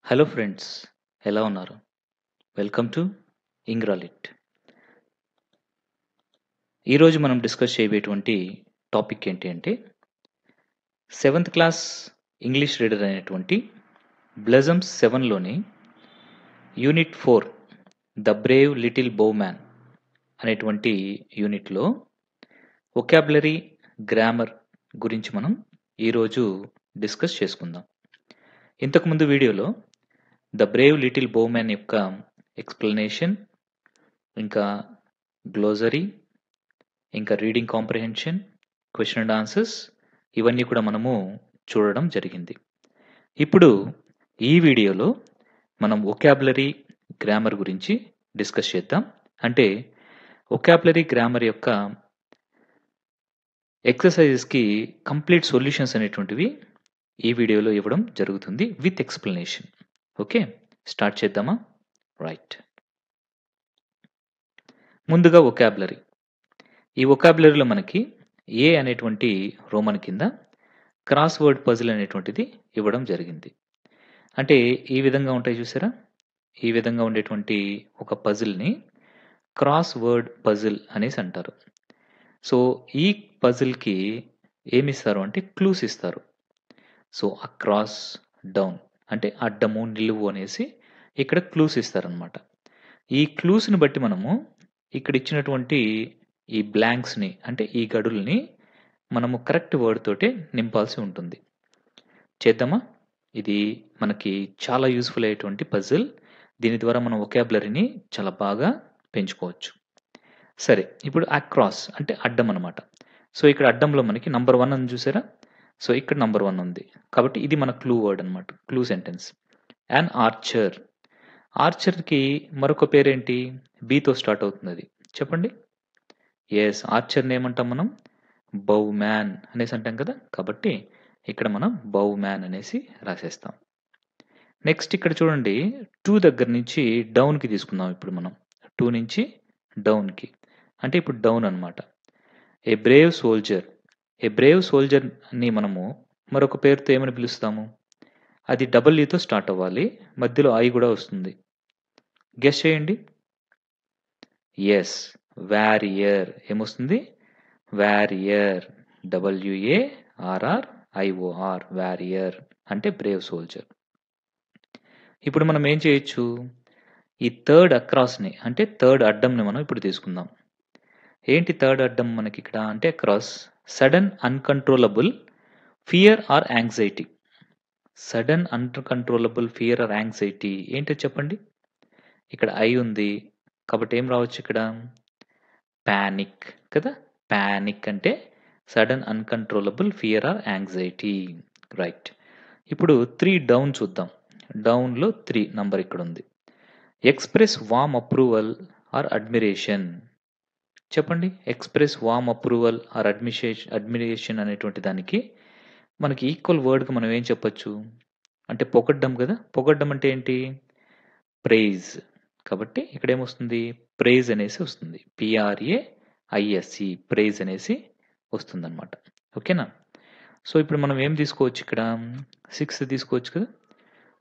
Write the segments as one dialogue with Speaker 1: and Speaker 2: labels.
Speaker 1: Hello friends, ఎలా ఉన్నారు? Welcome to ఇంగ్రాలిట్. ఈరోజు మనం డిస్కస్ చేయబోయేటువంటి టాపిక్ ఏంటి అంటే సెవెంత్ క్లాస్ ఇంగ్లీష్ రీడర్ అయినటువంటి బ్లెజమ్స్ 7లోని యూనిట్ 4 ద బ్రేవ్ లిటిల్ బోమ్యాన్ అనేటువంటి యూనిట్లో వొకాబులరీ గ్రామర్ గురించి మనం ఈరోజు డిస్కస్ చేసుకుందాం. ఇంతకుముందు వీడియోలో ద బ్రేవ్ లిటిల్ బోమ్యాన్ యొక్క ఎక్స్ప్లెనేషన్, ఇంకా గ్లోజరీ, ఇంకా reading comprehension, question and answers ఇవన్నీ కూడా మనము చూడడం జరిగింది. ఇప్పుడు ఈ వీడియోలో మనం వొకాబులరీ గ్రామర్ గురించి డిస్కస్ చేద్దాం. అంటే వొకాబులరీ గ్రామర్ యొక్క ఎక్సర్సైజెస్కి కంప్లీట్ సొల్యూషన్స్ అనేటువంటివి ఈ వీడియోలో ఇవ్వడం జరుగుతుంది విత్ ఎక్స్ప్లెనేషన్. ఓకే, స్టార్ట్ చేద్దామా? రైట్. ముందుగా వొకాబులరీ. ఈ వొకాబులరీలో మనకి ఏ అనేటువంటి రోమన్ కింద క్రాస్ వర్డ్ పజిల్ అనేటువంటిది ఇవ్వడం జరిగింది. అంటే ఈ విధంగా ఉంటాయి చూసారా? ఈ విధంగా ఉండేటువంటి ఒక పజిల్ని క్రాస్ వర్డ్ పజిల్ అనేసి అంటారు. సో ఈ పజిల్కి ఏమిస్తారు అంటే క్లూస్ ఇస్తారు. సో అక్రాస్, డౌన్ అంటే అడ్డము, నిలువు అనేసి ఇక్కడ క్లూస్ ఇస్తారనమాట. ఈ క్లూస్ని బట్టి మనము ఇక్కడ ఇచ్చినటువంటి ఈ బ్లాంక్స్ని అంటే ఈ గడుల్ని మనము కరెక్ట్ వర్డ్ తోటే నింపాల్సి ఉంటుంది. చేద్దామా? ఇది మనకి చాలా యూస్ఫుల్ అయ్యేటువంటి పజిల్. దీని ద్వారా మనం వొకాబులరీని చాలా బాగా పెంచుకోవచ్చు. సరే, ఇప్పుడు అక్రాస్ అంటే అడ్డం అనమాట. సో ఇక్కడ అడ్డంలో మనకి నంబర్ 1 అని చూసారా? సో ఇక్కడ నంబర్ 1 ఉంది కాబట్టి ఇది మన క్లూ వర్డ్ అనమాట, క్లూ సెంటెన్స్. And archer. ఆర్చర్కి మరొక పేరేంటి? బీతో స్టార్ట్ అవుతుంది. అది చెప్పండి. ఎస్, ఆర్చర్ని ఏమంటాం మనం? బౌ మ్యాన్ అనేసి అంటాం కదా. కాబట్టి ఇక్కడ మనం బౌ మ్యాన్ అనేసి రాసేస్తాం. నెక్స్ట్ ఇక్కడ చూడండి, 2 దగ్గర నుంచి డౌన్కి తీసుకుందాం. ఇప్పుడు మనం 2 నుంచి డౌన్కి అంటే ఇప్పుడు డౌన్ అనమాట. A brave soldier. A brave సోల్జర్ని మనము మరొక పేరుతో ఏమని పిలుస్తాము? అది డబల్యూతో స్టార్ట్ అవ్వాలి, మధ్యలో ఐ కూడా వస్తుంది. గెస్ చేయండి. Yes, warrior. ఏమొస్తుంది? వారియర్. WARRIOR, వారియర్ అంటే బ్రేవ్ సోల్జర్. ఇప్పుడు మనం ఏం చేయొచ్చు? ఈ థర్డ్ అక్రాస్ని అంటే థర్డ్ అడ్డంని మనం ఇప్పుడు తీసుకుందాం. ఏంటి థర్డ్ అడ్డం మనకి ఇక్కడ అంటే across? Sudden uncontrollable fear or anxiety. Sudden uncontrollable fear or anxiety ఏంటో చెప్పండి. ఇక్కడ ఐ ఉంది కాబట్టి ఏం రావచ్చు ఇక్కడ? పానిక్ కదా. పానిక్ అంటే sudden uncontrollable fear or anxiety. Right. ఇప్పుడు 3 డౌన్ చూద్దాం. డౌన్లో 3 నంబర్ ఇక్కడ ఉంది. Express warm approval or admiration. చెప్పండి. Express warm approval or admiration అనేటువంటి దానికి మనకి ఈక్వల్ వర్డ్కి మనం ఏం చెప్పొచ్చు అంటే పొగడ్డం కదా. పొగడ్డం అంటే ఏంటి? ప్రైజ్. కాబట్టి ఇక్కడ ఏమొస్తుంది? ప్రైజ్ అనేసి వస్తుంది. PRAISE, ప్రైజ్ అనేసి వస్తుందన్నమాట. ఓకేనా? సో ఇప్పుడు మనం ఏం తీసుకోవచ్చు ఇక్కడ? 6 తీసుకోవచ్చు కదా.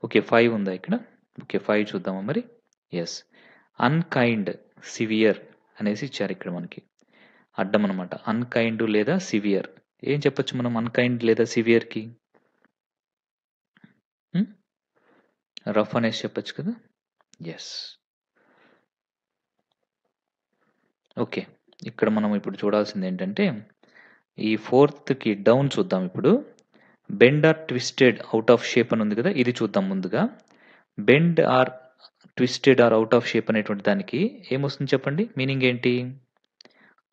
Speaker 1: ఓకే, 5 ఉందా ఇక్కడ? ఓకే, 5 చూద్దామా మరి. ఎస్, అన్కైండ్, సివియర్ అనేసి ఇచ్చారు ఇక్కడ మనకి. అడ్డం అనమాట. అన్కైండ్ లేదా సివియర్. ఏం చెప్పొచ్చు మనం అన్కైండ్ లేదా సివియర్కి? రఫ్ అనేసి చెప్పొచ్చు కదా. ఎస్. ఓకే, ఇక్కడ మనం ఇప్పుడు చూడాల్సింది ఏంటంటే ఈ 4థ్‌కి డౌన్ చూద్దాం ఇప్పుడు. Bend or twisted out of shape అని ఉంది కదా, ఇది చూద్దాం ముందుగా. Bend or twisted or out of shape అనేటువంటి దానికి ఏమొస్తుంది చెప్పండి? మీనింగ్ ఏంటి?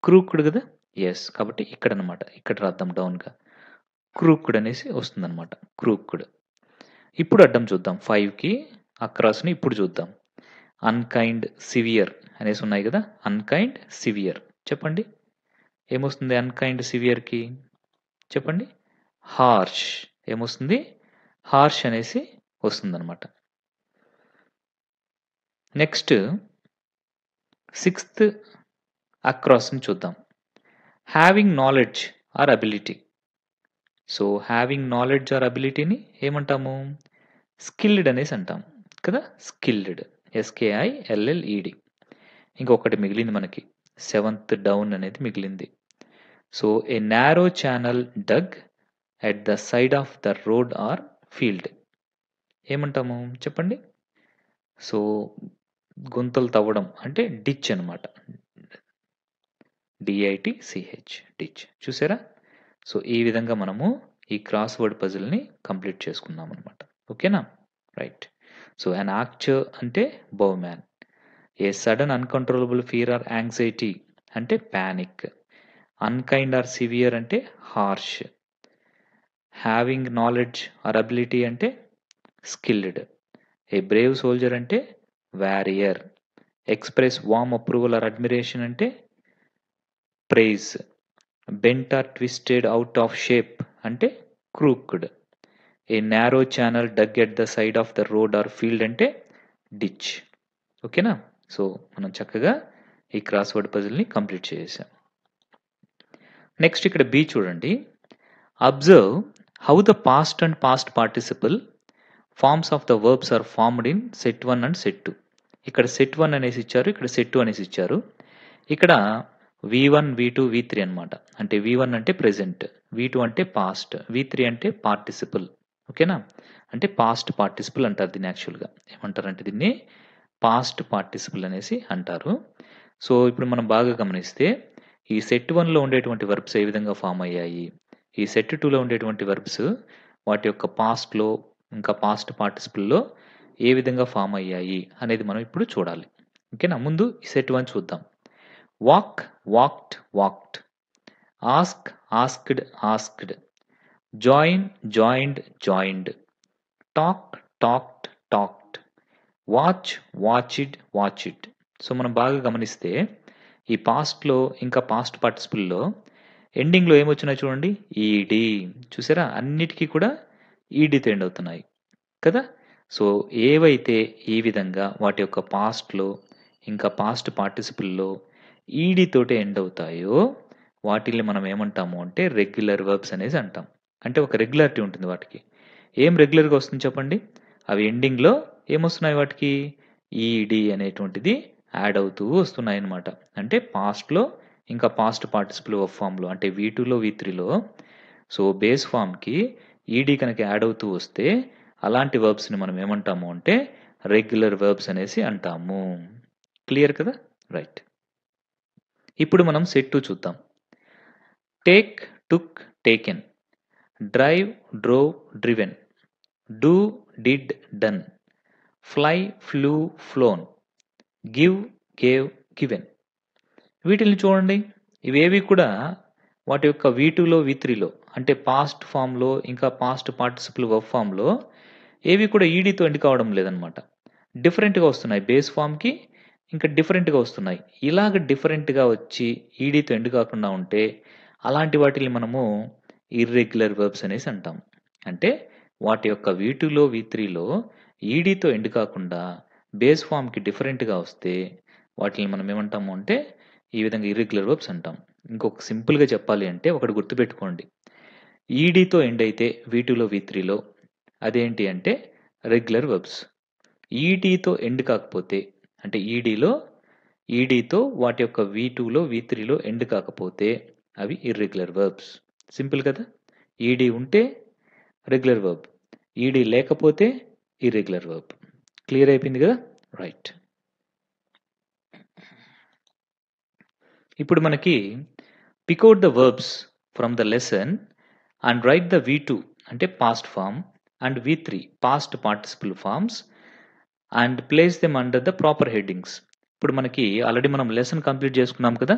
Speaker 1: క్రూక్డ్ కదా. ఎస్, కాబట్టి ఇక్కడ అనమాట. ఇక్కడ రాద్దాం డౌన్గా. క్రూక్డ్ అనేసి వస్తుందన్నమాట. క్రూక్డ్. ఇప్పుడు అడ్డం చూద్దాం. 5కి అక్రాస్ని ఇప్పుడు చూద్దాం. అన్కైండ్, సివియర్ అనేసి ఉన్నాయి కదా. అన్కైండ్, సివియర్ చెప్పండి. ఏమొస్తుంది అన్కైండ్ సివియర్కి? చెప్పండి. హార్ష్. ఏమొస్తుంది? హార్ష్ అనేసి వస్తుందన్నమాట. నెక్స్ట్ 6th అక్రాస్ని చూద్దాం. Having knowledge or ability. So having knowledge or అబిలిటీని ఏమంటాము? స్కిల్డ్ అనేసి అంటాం కదా. Skilled, SKILLED. ఇంకొకటి మిగిలింది మనకి, 7th డౌన్ అనేది మిగిలింది. So a narrow channel dug at the side of the road or field ఏమంటాము చెప్పండి. సో గుంతలు తవ్వడం అంటే డిచ్ అనమాట. DITCH, ditch. చూసారా? సో ఈ విధంగా మనము ఈ క్రాస్ వర్డ్ పజిల్ని కంప్లీట్ చేసుకున్నాం అనమాట. ఓకేనా? రైట్. సో అన్ యాక్చర్ అంటే bowman. A sudden uncontrollable fear or anxiety అంటే ప్యానిక్. అన్కైండ్ ఆర్ సివియర్ అంటే harsh. Having knowledge or ability అంటే స్కిల్డ్. ఏ బ్రేవ్ సోల్జర్ అంటే warrior. Express warm approval or admiration అంటే praise. Bent or twisted out of shape అంటే crooked. A narrow channel dug at the side of the road or field అంటే ditch. ఓకేనా? So మనం చక్కగా ఈ crossword పజిల్ని complete చేసాం. Next ఇక్కడ బి చూడండి. Observe how the past and past participle forms of the verbs are formed in set 1 and set 2. ఇక్కడ సెట్ 1 అనేసి ఇచ్చారు, ఇక్కడ సెట్ 2 అనేసి ఇచ్చారు. ఇక్కడ V1, V2, V3 అనమాట. అంటే V1 అంటే ప్రెజెంట్, V2 అంటే పాస్ట్, V3 అంటే పార్టిసిపల్. ఓకేనా? అంటే పాస్ట్ పార్టిసిపల్ అంటారు దీన్ని. యాక్చువల్గా ఏమంటారంటే దీన్ని పాస్ట్ పార్టిసిపల్ అనేసి అంటారు. సో ఇప్పుడు మనం బాగా గమనిస్తే ఈ సెట్ 1లో ఉండేటువంటి వర్బ్స్ ఏ విధంగా ఫామ్ అయ్యాయి, ఈ సెట్ 2లో ఉండేటువంటి వర్బ్స్ వాటి యొక్క పాస్ట్లో ఇంకా పాస్ట్ పార్టిసిపల్లో ఏ విధంగా ఫామ్ అయ్యాయి అనేది మనం ఇప్పుడు చూడాలి. ఓకేనా? ముందు ఈ సెట్ 1 చూద్దాం. Walk, walked, walked. Ask, asked, asked. Join, joined, joined. Talk, talked, talked. Watch, watched, watched. So మనం బాగా గమనిస్తే ఈ పాస్ట్లో ఇంకా పాస్ట్ పార్టిసిపల్లో ఎండింగ్లో ఏమొచ్చినాయి చూడండి, ఈడీ. చూసారా? అన్నిటికీ కూడా ఈడీతో ఎండ్ అవుతున్నాయి కదా. సో ఏవైతే ఈ విధంగా వాటి యొక్క పాస్ట్లో ఇంకా పాస్ట్ పార్టిసిపల్లో ఈడీ తోటి ఎండ్ అవుతాయో వాటిని మనం ఏమంటాము అంటే రెగ్యులర్ వర్బ్స్ అనేసి అంటాం. అంటే ఒక రెగ్యులారిటీ ఉంటుంది వాటికి. ఏం రెగ్యులర్గా వస్తుంది చెప్పండి? అవి ఎండింగ్లో ఏమొస్తున్నాయి వాటికి, ఈడీ అనేటువంటిది యాడ్ అవుతూ వస్తున్నాయి అన్నమాట. అంటే పాస్ట్లో ఇంకా పాస్ట్ పార్టిసిపల్ వర్బ్ ఫామ్లో అంటే V2లో V3లో సో బేస్ ఫామ్కి ఈడీ కనుక యాడ్ అవుతూ వస్తే అలాంటి వర్బ్స్ని మనం ఏమంటాము అంటే రెగ్యులర్ వర్బ్స్ అనేసి అంటాము. క్లియర్ కదా? రైట్. ఇప్పుడు మనం సెట్ 2 చూద్దాం. Take, took, taken. Drive, drove, driven. Do, did, done. Fly, flu, flown. Give, gave, given. వీటిని చూడండి. ఇవేవి కూడా వాటి యొక్క V2లో V3లో అంటే పాస్ట్ ఫామ్లో ఇంకా పాస్ట్ పార్టిసిపల్ వర్బ్ ఫామ్లో ఏవి కూడా ఈడీతో ఎండ్ కావడం లేదనమాట. డిఫరెంట్గా వస్తున్నాయి. బేస్ ఫామ్కి ఇంకా డిఫరెంట్గా వస్తున్నాయి. ఇలాగ డిఫరెంట్గా వచ్చి ఈడీతో ఎండ్ కాకుండా ఉంటే అలాంటి వాటిని మనము ఇర్రెగ్యులర్ వర్బ్స్ అనేసి అంటాం. అంటే వాటి యొక్క V2లో V3లో ఈడీతో ఎండ్ కాకుండా బేస్ ఫామ్కి డిఫరెంట్గా వస్తే వాటిని మనం ఏమంటాము అంటే ఈ విధంగా ఇర్రెగ్యులర్ వర్బ్స్ అంటాం. ఇంకొక సింపుల్గా చెప్పాలి అంటే ఒకటి గుర్తుపెట్టుకోండి. ఈడీతో ఎండ్ అయితే V2లో V3లో అదేంటి అంటే రెగ్యులర్ వర్బ్స్. ఈడీతో ఎండ్ కాకపోతే అంటే ఈడీతో వాటి యొక్క V2లో V3లో ఎండ్ కాకపోతే అవి ఇర్రెగ్యులర్ వర్బ్స్. సింపుల్ కదా. ఈడీ ఉంటే రెగ్యులర్ వర్బ్, ఈడీ లేకపోతే ఇర్రెగ్యులర్ వర్బ్. క్లియర్ అయిపోయింది కదా. రైట్. ఇప్పుడు మనకి pick out the verbs from the lesson and write the V2 అంటే past form and V3 past participle forms and place them under the proper headings. ఇప్పుడు మనకి already మనం lesson complete చేసుకున్నాం కదా.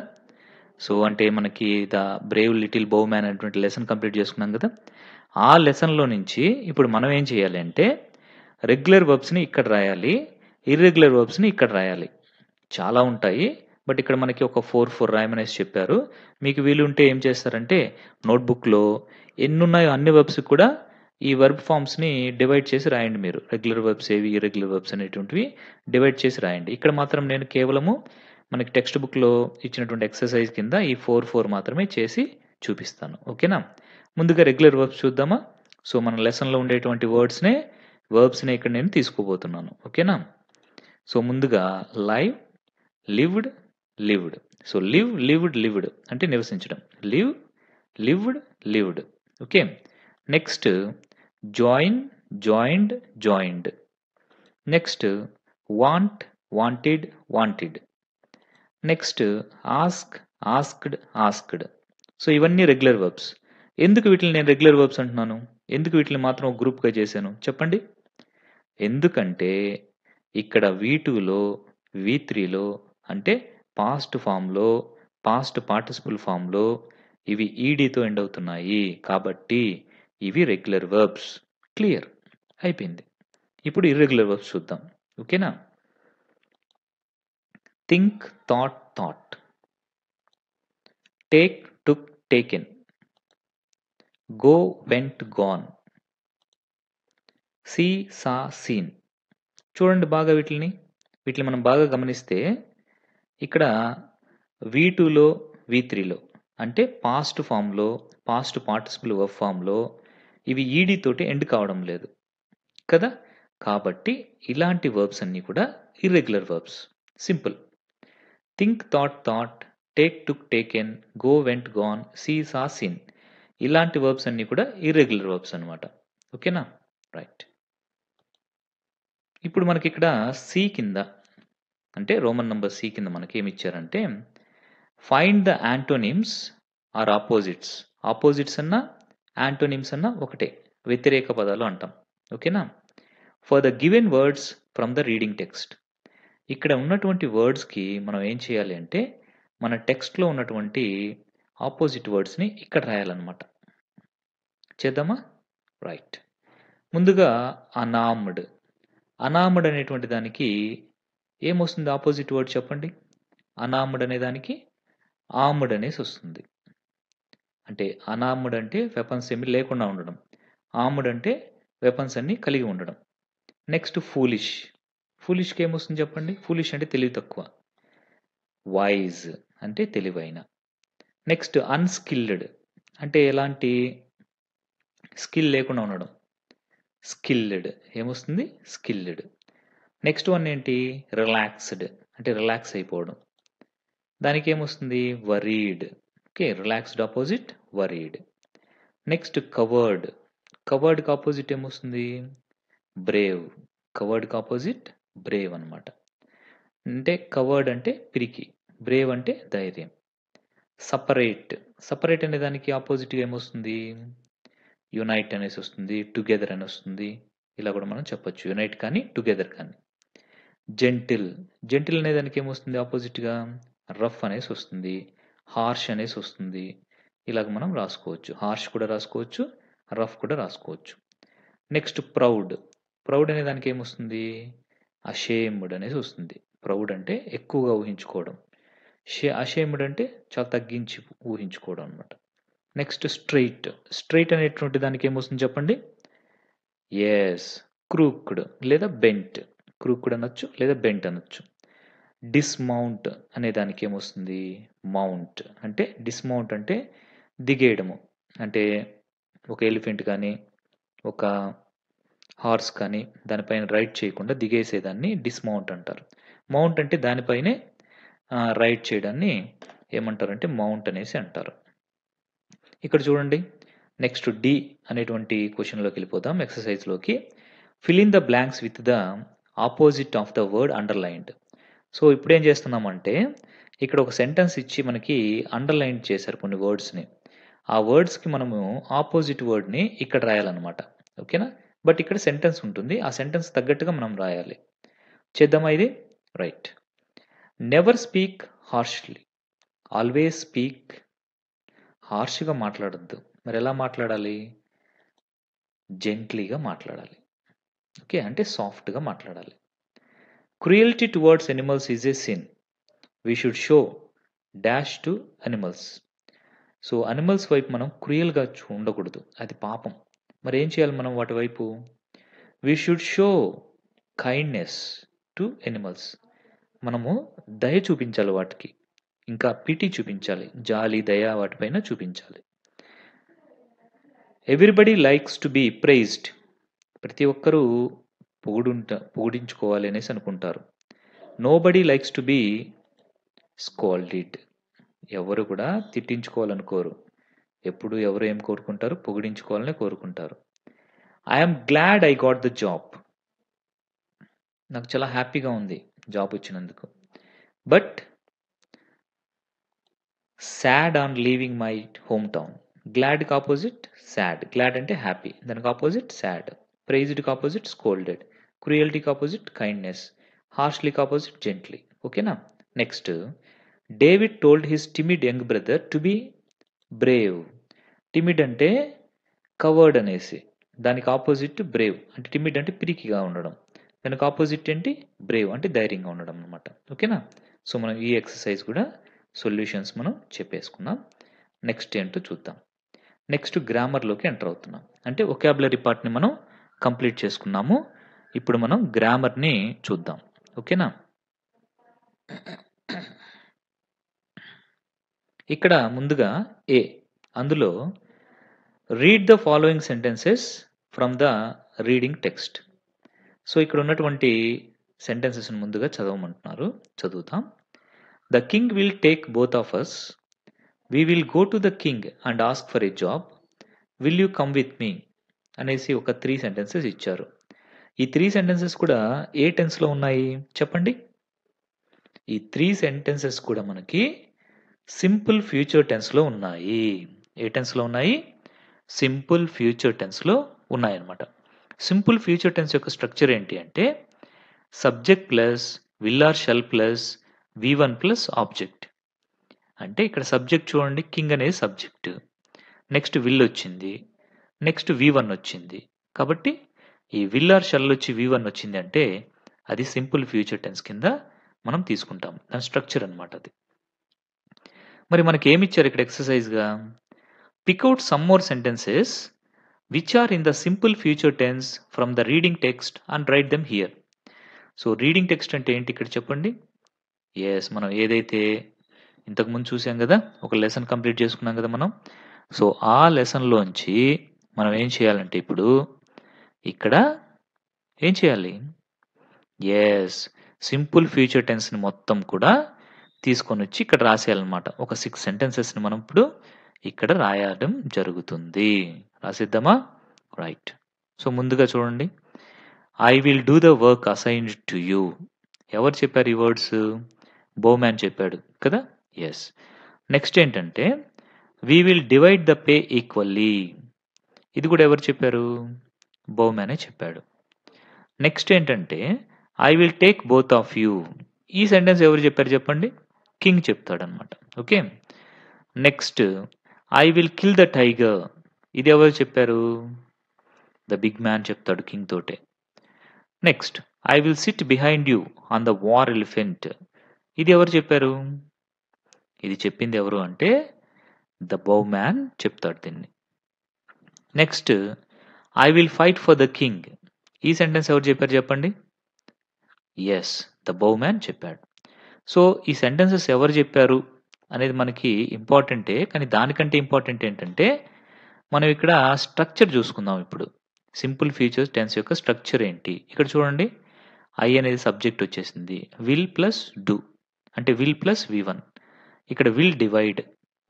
Speaker 1: సో అంటే మనకి ద బ్రేవ్ లిటిల్ బౌమ్యాన్ అనేటువంటి lesson complete చేసుకున్నాం కదా. ఆ లెసన్లో నుంచి ఇప్పుడు మనం ఏం చేయాలి అంటే రెగ్యులర్ వర్బ్స్ని ఇక్కడ రాయాలి, ఇర్రెగ్యులర్ వర్బ్స్ని ఇక్కడ రాయాలి. చాలా ఉంటాయి, బట్ ఇక్కడ మనకి ఒక 4 రాయమనేసి చెప్పారు. మీకు వీలుంటే ఏం చేస్తారంటే నోట్బుక్లో ఎన్ని ఉన్నాయో అన్ని వర్బ్స్ కూడా ఈ వర్బ్ ఫామ్స్ని డివైడ్ చేసి రాయండి. మీరు రెగ్యులర్ వర్బ్స్ ఏవి, ఇర్రెగ్యులర్ వర్బ్స్ అనేటువంటివి డివైడ్ చేసి రాయండి. ఇక్కడ మాత్రం నేను కేవలము మనకి టెక్స్ట్ బుక్లో ఇచ్చినటువంటి ఎక్సర్సైజ్ కింద ఈ 4 మాత్రమే చేసి చూపిస్తాను. ఓకేనా? ముందుగా రెగ్యులర్ వర్బ్స్ చూద్దామా. సో మన లెసన్లో ఉండేటువంటి వర్డ్స్నే వర్బ్స్‌నే ఇక్కడ నేను తీసుకోబోతున్నాను. ఓకేనా? సో, ముందుగా live, lived, lived. So, live, lived, lived అంటే నివసించడం. Live, lived, lived. Okay. Next join, joined, joined. Next want, wanted, wanted. Next ask, asked, asked. So, ఇవన్నీ రెగ్యులర్ వర్బ్స్. ఎందుకు వీటిని నేను రెగ్యులర్ వర్బ్స్ అంటున్నాను? ఎందుకు వీటిని మాత్రం ఒక గ్రూప్‌గా చేశాను చెప్పండి? ఎందుకంటే ఇక్కడ V2లో, V3లో అంటే పాస్ట్ ఫార్మ్‌లో, పాస్ట్ పార్టిసిపుల్ ఫార్మ్‌లో ఇవి ఈడీతో ఎండ్ అవుతున్నాయి. కాబట్టి ఇవి రెగ్యులర్ వర్బ్స్. క్లియర్. అయిపోయింది. ఇప్పుడు ఇర్రెగ్యులర్ వర్బ్స్ చూద్దాం. ఓకేనా? Think, thought, thought. Take, took, taken. Go, went, gone. See, saw, seen. చూడండి బాగా వీటిల్ని. వీటిని మనం బాగా గమనిస్తే ఇక్కడ V2లో, V3లో అంటే పాస్ట్ ఫార్మ్‌లో, పాస్ట్ పార్టిసిపుల్ వర్బ్ ఫార్మ్‌లో ఇవి ఈడీ తోటి ఎండ్ కావడం లేదు. కదా! కాబట్టి ఇలాంటి వర్బ్స్ అన్నీ కూడా irregular verbs. Simple. Think, thought, thought. Take, took, taken. Go, went, gone. See, saw, seen. ఇలాంటి వర్బ్స్ అన్నీ కూడా ఇర్రెగ్యులర్ వర్బ్స్ అన్నమాట. ఓకేనా? రైట్. ఇప్పుడు మనకిక్కడ సి కింద అంటే రోమన్ నంబర్ సి కింద మనకేమిచ్చారంటే find the antonyms or opposites. Opposites అన్నా, యాంటోనిమ్స్ అన్నా ఒకటే. వ్యతిరేక పదాలు అంటాం. ఓకేనా? For the given words from the reading text. ఇక్కడ ఉన్నటువంటి వర్డ్స్‌కి మనం ఏం చేయాలి అంటే, మన టెక్స్ట్‌లో ఉన్నటువంటి ఆపోజిట్ వర్డ్స్‌ని ఇక్కడ రాయాలన్నమాట. చేద్దామా? రైట్. ముందుగా అనామ్డ్. అనామ్డ్ అనేటువంటి దానికి ఏమొస్తుంది ఆపోజిట్ వర్డ్ చెప్పండి? అనామ్డ్ అనే దానికి ఆర్మ్డ్ అనేసి వస్తుంది. అంటే అనార్మ్డ్ అంటే వెపన్స్ ఏమి లేకుండా ఉండడం. ఆర్మ్డ్ అంటే వెపన్స్ అన్నీ కలిగి ఉండడం. Next foolish. ఫూలిష్‌కి ఏమొస్తుంది చెప్పండి? ఫూలిష్ అంటే తెలివి తక్కువ. వైజ్ అంటే తెలివైన. నెక్స్ట్ అన్‌స్కిల్డ్ అంటే ఎలాంటి స్కిల్ లేకుండా ఉండడం. స్కిల్డ్ ఏమొస్తుంది? స్కిల్డ్. నెక్స్ట్ వన్ ఏంటి? రిలాక్స్డ్ అంటే రిలాక్స్ అయిపోవడం. దానికేమొస్తుంది? Worried. Okay. Relaxed opposite worried. Next coward. కవర్డ్‌కి అపోజిట్ ఏమొస్తుంది? బ్రేవ్. కవర్డ్‌కి అపోజిట్ బ్రేవ్ అన్నమాట. అంటే కవర్డ్ అంటే పిరికి. బ్రేవ్ అంటే ధైర్యం. సెపరేట్. సెపరేట్ అనే దానికి అపోజిట్‌గా ఏమొస్తుంది? యునైట్ అనేసి వస్తుంది. టుగెదర్ అని వస్తుంది. ఇలా కూడా మనం చెప్పొచ్చు. యునైట్ కానీ, టుగెదర్ కానీ. జెంటిల్. జెంటిల్ అనే దానికి ఏమొస్తుంది అపోజిట్‌గా? రఫ్ అనేసి వస్తుంది. హార్ష్ అనేసి వస్తుంది. ఇలాగ మనం రాసుకోవచ్చు. హార్ష్ కూడా రాసుకోవచ్చు. రఫ్ కూడా రాసుకోవచ్చు. Next proud. ప్రౌడ్ అనే దానికి ఏమొస్తుంది? అషేమ్డ్ అనేసి వస్తుంది. ప్రౌడ్ అంటే ఎక్కువగా ఊహించుకోవడం. అషేమ్డ్ అంటే చాలా తగ్గించి ఊహించుకోవడం అన్నమాట. Next straight. స్ట్రెయిట్ అనేటువంటి దానికి ఏమొస్తుంది చెప్పండి? యెస్. క్రూక్డ్ లేదా బెంట్. క్రూక్డ్ అనొచ్చు లేదా బెంట్ అనొచ్చు. డిస్మౌంట్ అనే దానికి ఏమొస్తుంది? మౌంట్. అంటే డిస్మౌంట్ అంటే దిగేయడము. అంటే ఒక ఎలిఫెంట్ కానీ, ఒక హార్స్ కానీ దానిపైన రైడ్ చేయకుండా దిగేసేదాన్ని డిస్మౌంట్ అంటారు. మౌంట్ అంటే దానిపైనే రైడ్ చేయడాన్ని ఏమంటారంటే మౌంట్ అనేసి అంటారు. ఇక్కడ చూడండి. నెక్స్ట్ డి అనేటువంటి క్వెషన్‌లోకి వెళ్ళిపోదాం ఎక్సర్‌సైజ్‌లోకి. Fill in the blanks with the opposite of the word underlined. So, ఇప్పుడేం చేస్తున్నామంటే, ఇక్కడ ఒక సెంటెన్స్ ఇచ్చి మనకి అండర్‌లైన్ చేశారు కొన్ని వర్డ్స్‌ని. ఆ వర్డ్స్‌కి మనము ఆపోజిట్ వర్డ్‌ని ఇక్కడ రాయాలన్నమాట. ఓకేనా? బట్ ఇక్కడ సెంటెన్స్ ఉంటుంది. ఆ సెంటెన్స్ తగ్గట్టుగా మనం రాయాలి. చేద్దామా ఇది? Right. Never speak harshly. Always speak హార్ష్‌గా మాట్లాడొద్దు. మరెలా మాట్లాడాలి? జెంట్లీగా మాట్లాడాలి. ఓకే. అంటే సాఫ్ట్‌గా మాట్లాడాలి. Cruelty towards animals is a sin. We should show dash to animals. So, animals వైపు మనం క్రూయల్‌గా ఉండకూడదు. అది పాపం. మరేం చేయాలి మనం వాటి వైపు? We should show kindness to animals. మనము దయ చూపించాలి వాటికి. ఇంకా పిటీ చూపించాలి. జాలి, దయ వాటిపైన చూపించాలి. Everybody likes to be praised. ప్రతి ఒక్కరూ పొగిడించుకోవాలి అనేసి అనుకుంటారు. Nobody likes to be scolded. ఎవరు కూడా తిట్టించుకోవాలనుకోరు. ఎప్పుడు ఎవరు ఏం కోరుకుంటారు? పొగిడించుకోవాలనే కోరుకుంటారు. I am glad I got the job. నాకు చాలా హ్యాపీగా ఉంది జాబ్ వచ్చినందుకు. But sad on leaving my home town. గ్లాడ్‌కి ఆపోజిట్ సాడ్. గ్లాడ్ అంటే హ్యాపీ. దానికి ఆపోజిట్ సాడ్. ప్రైజ్డ్‌కి ఆపోజిట్ స్కోల్డెడ్. క్రూయల్టీకి ఆపోజిట్ కైండ్‌నెస్. హార్ష్‌లీకి ఆపోజిట్ జెంట్లీ. ఓకేనా? Next David told his timid young brother to be brave. Timid అంటే coward అనేసి. దానికి ఆపోజిట్ బ్రేవ్. అంటే టిమిడ్ అంటే పిరికిగా ఉండడం. దానికి ఆపోజిట్ ఏంటి? బ్రేవ్ అంటే ధైర్యంగా ఉండడం అనమాట. ఓకేనా? సో, మనం ఈ ఎక్సర్సైజ్ కూడా సొల్యూషన్స్ మనం చెప్పేసుకున్నాం. నెక్స్ట్ ఏంటో చూద్దాం. నెక్స్ట్ గ్రామర్‌లోకి ఎంటర్ అవుతున్నాం. అంటే వొకాబులరీ పార్ట్‌ని మనం కంప్లీట్ చేసుకున్నాము. ఇప్పుడు మనం గ్రామర్‌ని చూద్దాం. ఓకేనా? ఇక్కడ ముందుగా ఏ. అందులో read the following sentences from the reading text. So, ఇక్కడ ఉన్నటువంటి సెంటెన్సెస్‌ని ముందుగా చదవమంటున్నారు. చదువుతాం. The king will take both of us. We will go to the king and ask for a job. Will you come with me అనేసి ఒక 3 sentences ఇచ్చారు. ఈ 3 సెంటెన్సెస్ కూడా ఏ టెన్స్‌లో ఉన్నాయి చెప్పండి? ఈ 3 సెంటెన్సెస్ కూడా మనకి సింపుల్ ఫ్యూచర్ టెన్స్‌లో ఉన్నాయి. ఏ టెన్స్‌లో ఉన్నాయి? సింపుల్ ఫ్యూచర్ టెన్స్‌లో ఉన్నాయన్నమాట. సింపుల్ ఫ్యూచర్ టెన్స్ యొక్క స్ట్రక్చర్ ఏంటి అంటే subject plus will or shall plus V one plus object. అంటే ఇక్కడ సబ్జెక్ట్ చూడండి, కింగ్ అనేది సబ్జెక్ట్. నెక్స్ట్ విల్ వచ్చింది. నెక్స్ట్ వి1 వచ్చింది. కాబట్టి ఈ విల్ ఆర్ షల్ వచ్చి వి1 వచ్చింది అంటే అది సింపుల్ ఫ్యూచర్ టెన్స్ కింద మనం తీసుకుంటాం. దాని స్ట్రక్చర్ అన్నమాట అది. మరి మనకి ఏమి ఇచ్చారు ఇక్కడ ఎక్సర్సైజ్‌గా? Pick out some more sentences which are in the simple future tense from the reading text and write them here. So, reading text అంటే ఏంటి ఇక్కడ చెప్పండి? యెస్, మనం ఏదైతే ఇంతకుముందు చూసాం గదా! ఒక లెసన్ కంప్లీట్ చేసుకున్నాం గదా మనం. సో, ఆ లెసన్‌లోంచి మనం ఏం చేయాలంటే ఇప్పుడు ఇక్కడ ఏం చేయాలి? యెస్, సింపుల్ ఫ్యూచర్ టెన్స్‌ని మొత్తం కూడా తీసుకొనొచ్చి ఇక్కడ రాసేయాలన్నమాట. ఒక 6 సెంటెన్సెస్‌ని మనం ఇప్పుడు ఇక్కడ రాయడం జరుగుతుంది. రాసేద్దామా? రైట్. సో, ముందుగా చూడండి. I will do the work assigned to you. ఎవరు చెప్పారు ఈ వర్డ్స్? బోమ్యాన్ చెప్పాడు కదా! యెస్. నెక్స్ట్ ఏంటంటే we will divide the pay equally. ఇది కూడా ఎవరు చెప్పారు? బోమ్యానే చెప్పాడు. నెక్స్ట్ ఏంటంటే I will take both of you. ఈ సెంటెన్స్ ఎవరు చెప్పారు చెప్పండి? కింగ్ చెప్తాడనమాట. Okay. Next I will kill the tiger. ఇది ఎవరు చెప్పారు? ద బిగ్ మ్యాన్ చెప్తాడు కింగ్ తోటే. Next I will sit behind you on the war elephant. ఇది ఎవరు చెప్పారు? ఇది చెప్పింది ఎవరు అంటే ద బోమ్యాన్ చెప్తాడు దీన్ని. Next I will fight for the king. ఈ సెంటెన్స్ ఎవరు చెప్పారు చెప్పండి? యెస్, ద బోమ్యాన్ చెప్పాడు. సో, ఈ సెంటెన్సెస్ ఎవరు చెప్పారు అనేది మనకి ఇంపార్టెంటే. కానీ దానికంటే ఇంపార్టెంట్ ఏంటంటే మనం ఇక్కడ స్ట్రక్చర్ చూసుకుందాం ఇప్పుడు. సింపుల్ ఫ్యూచర్ టెన్స్ యొక్క స్ట్రక్చర్ ఏంటి? ఇక్కడ చూడండి. ఐ అనేది సబ్జెక్ట్ వచ్చేసింది. విల్ ప్లస్ డూ అంటే విల్ ప్లస్ వి1. ఇక్కడ will divide,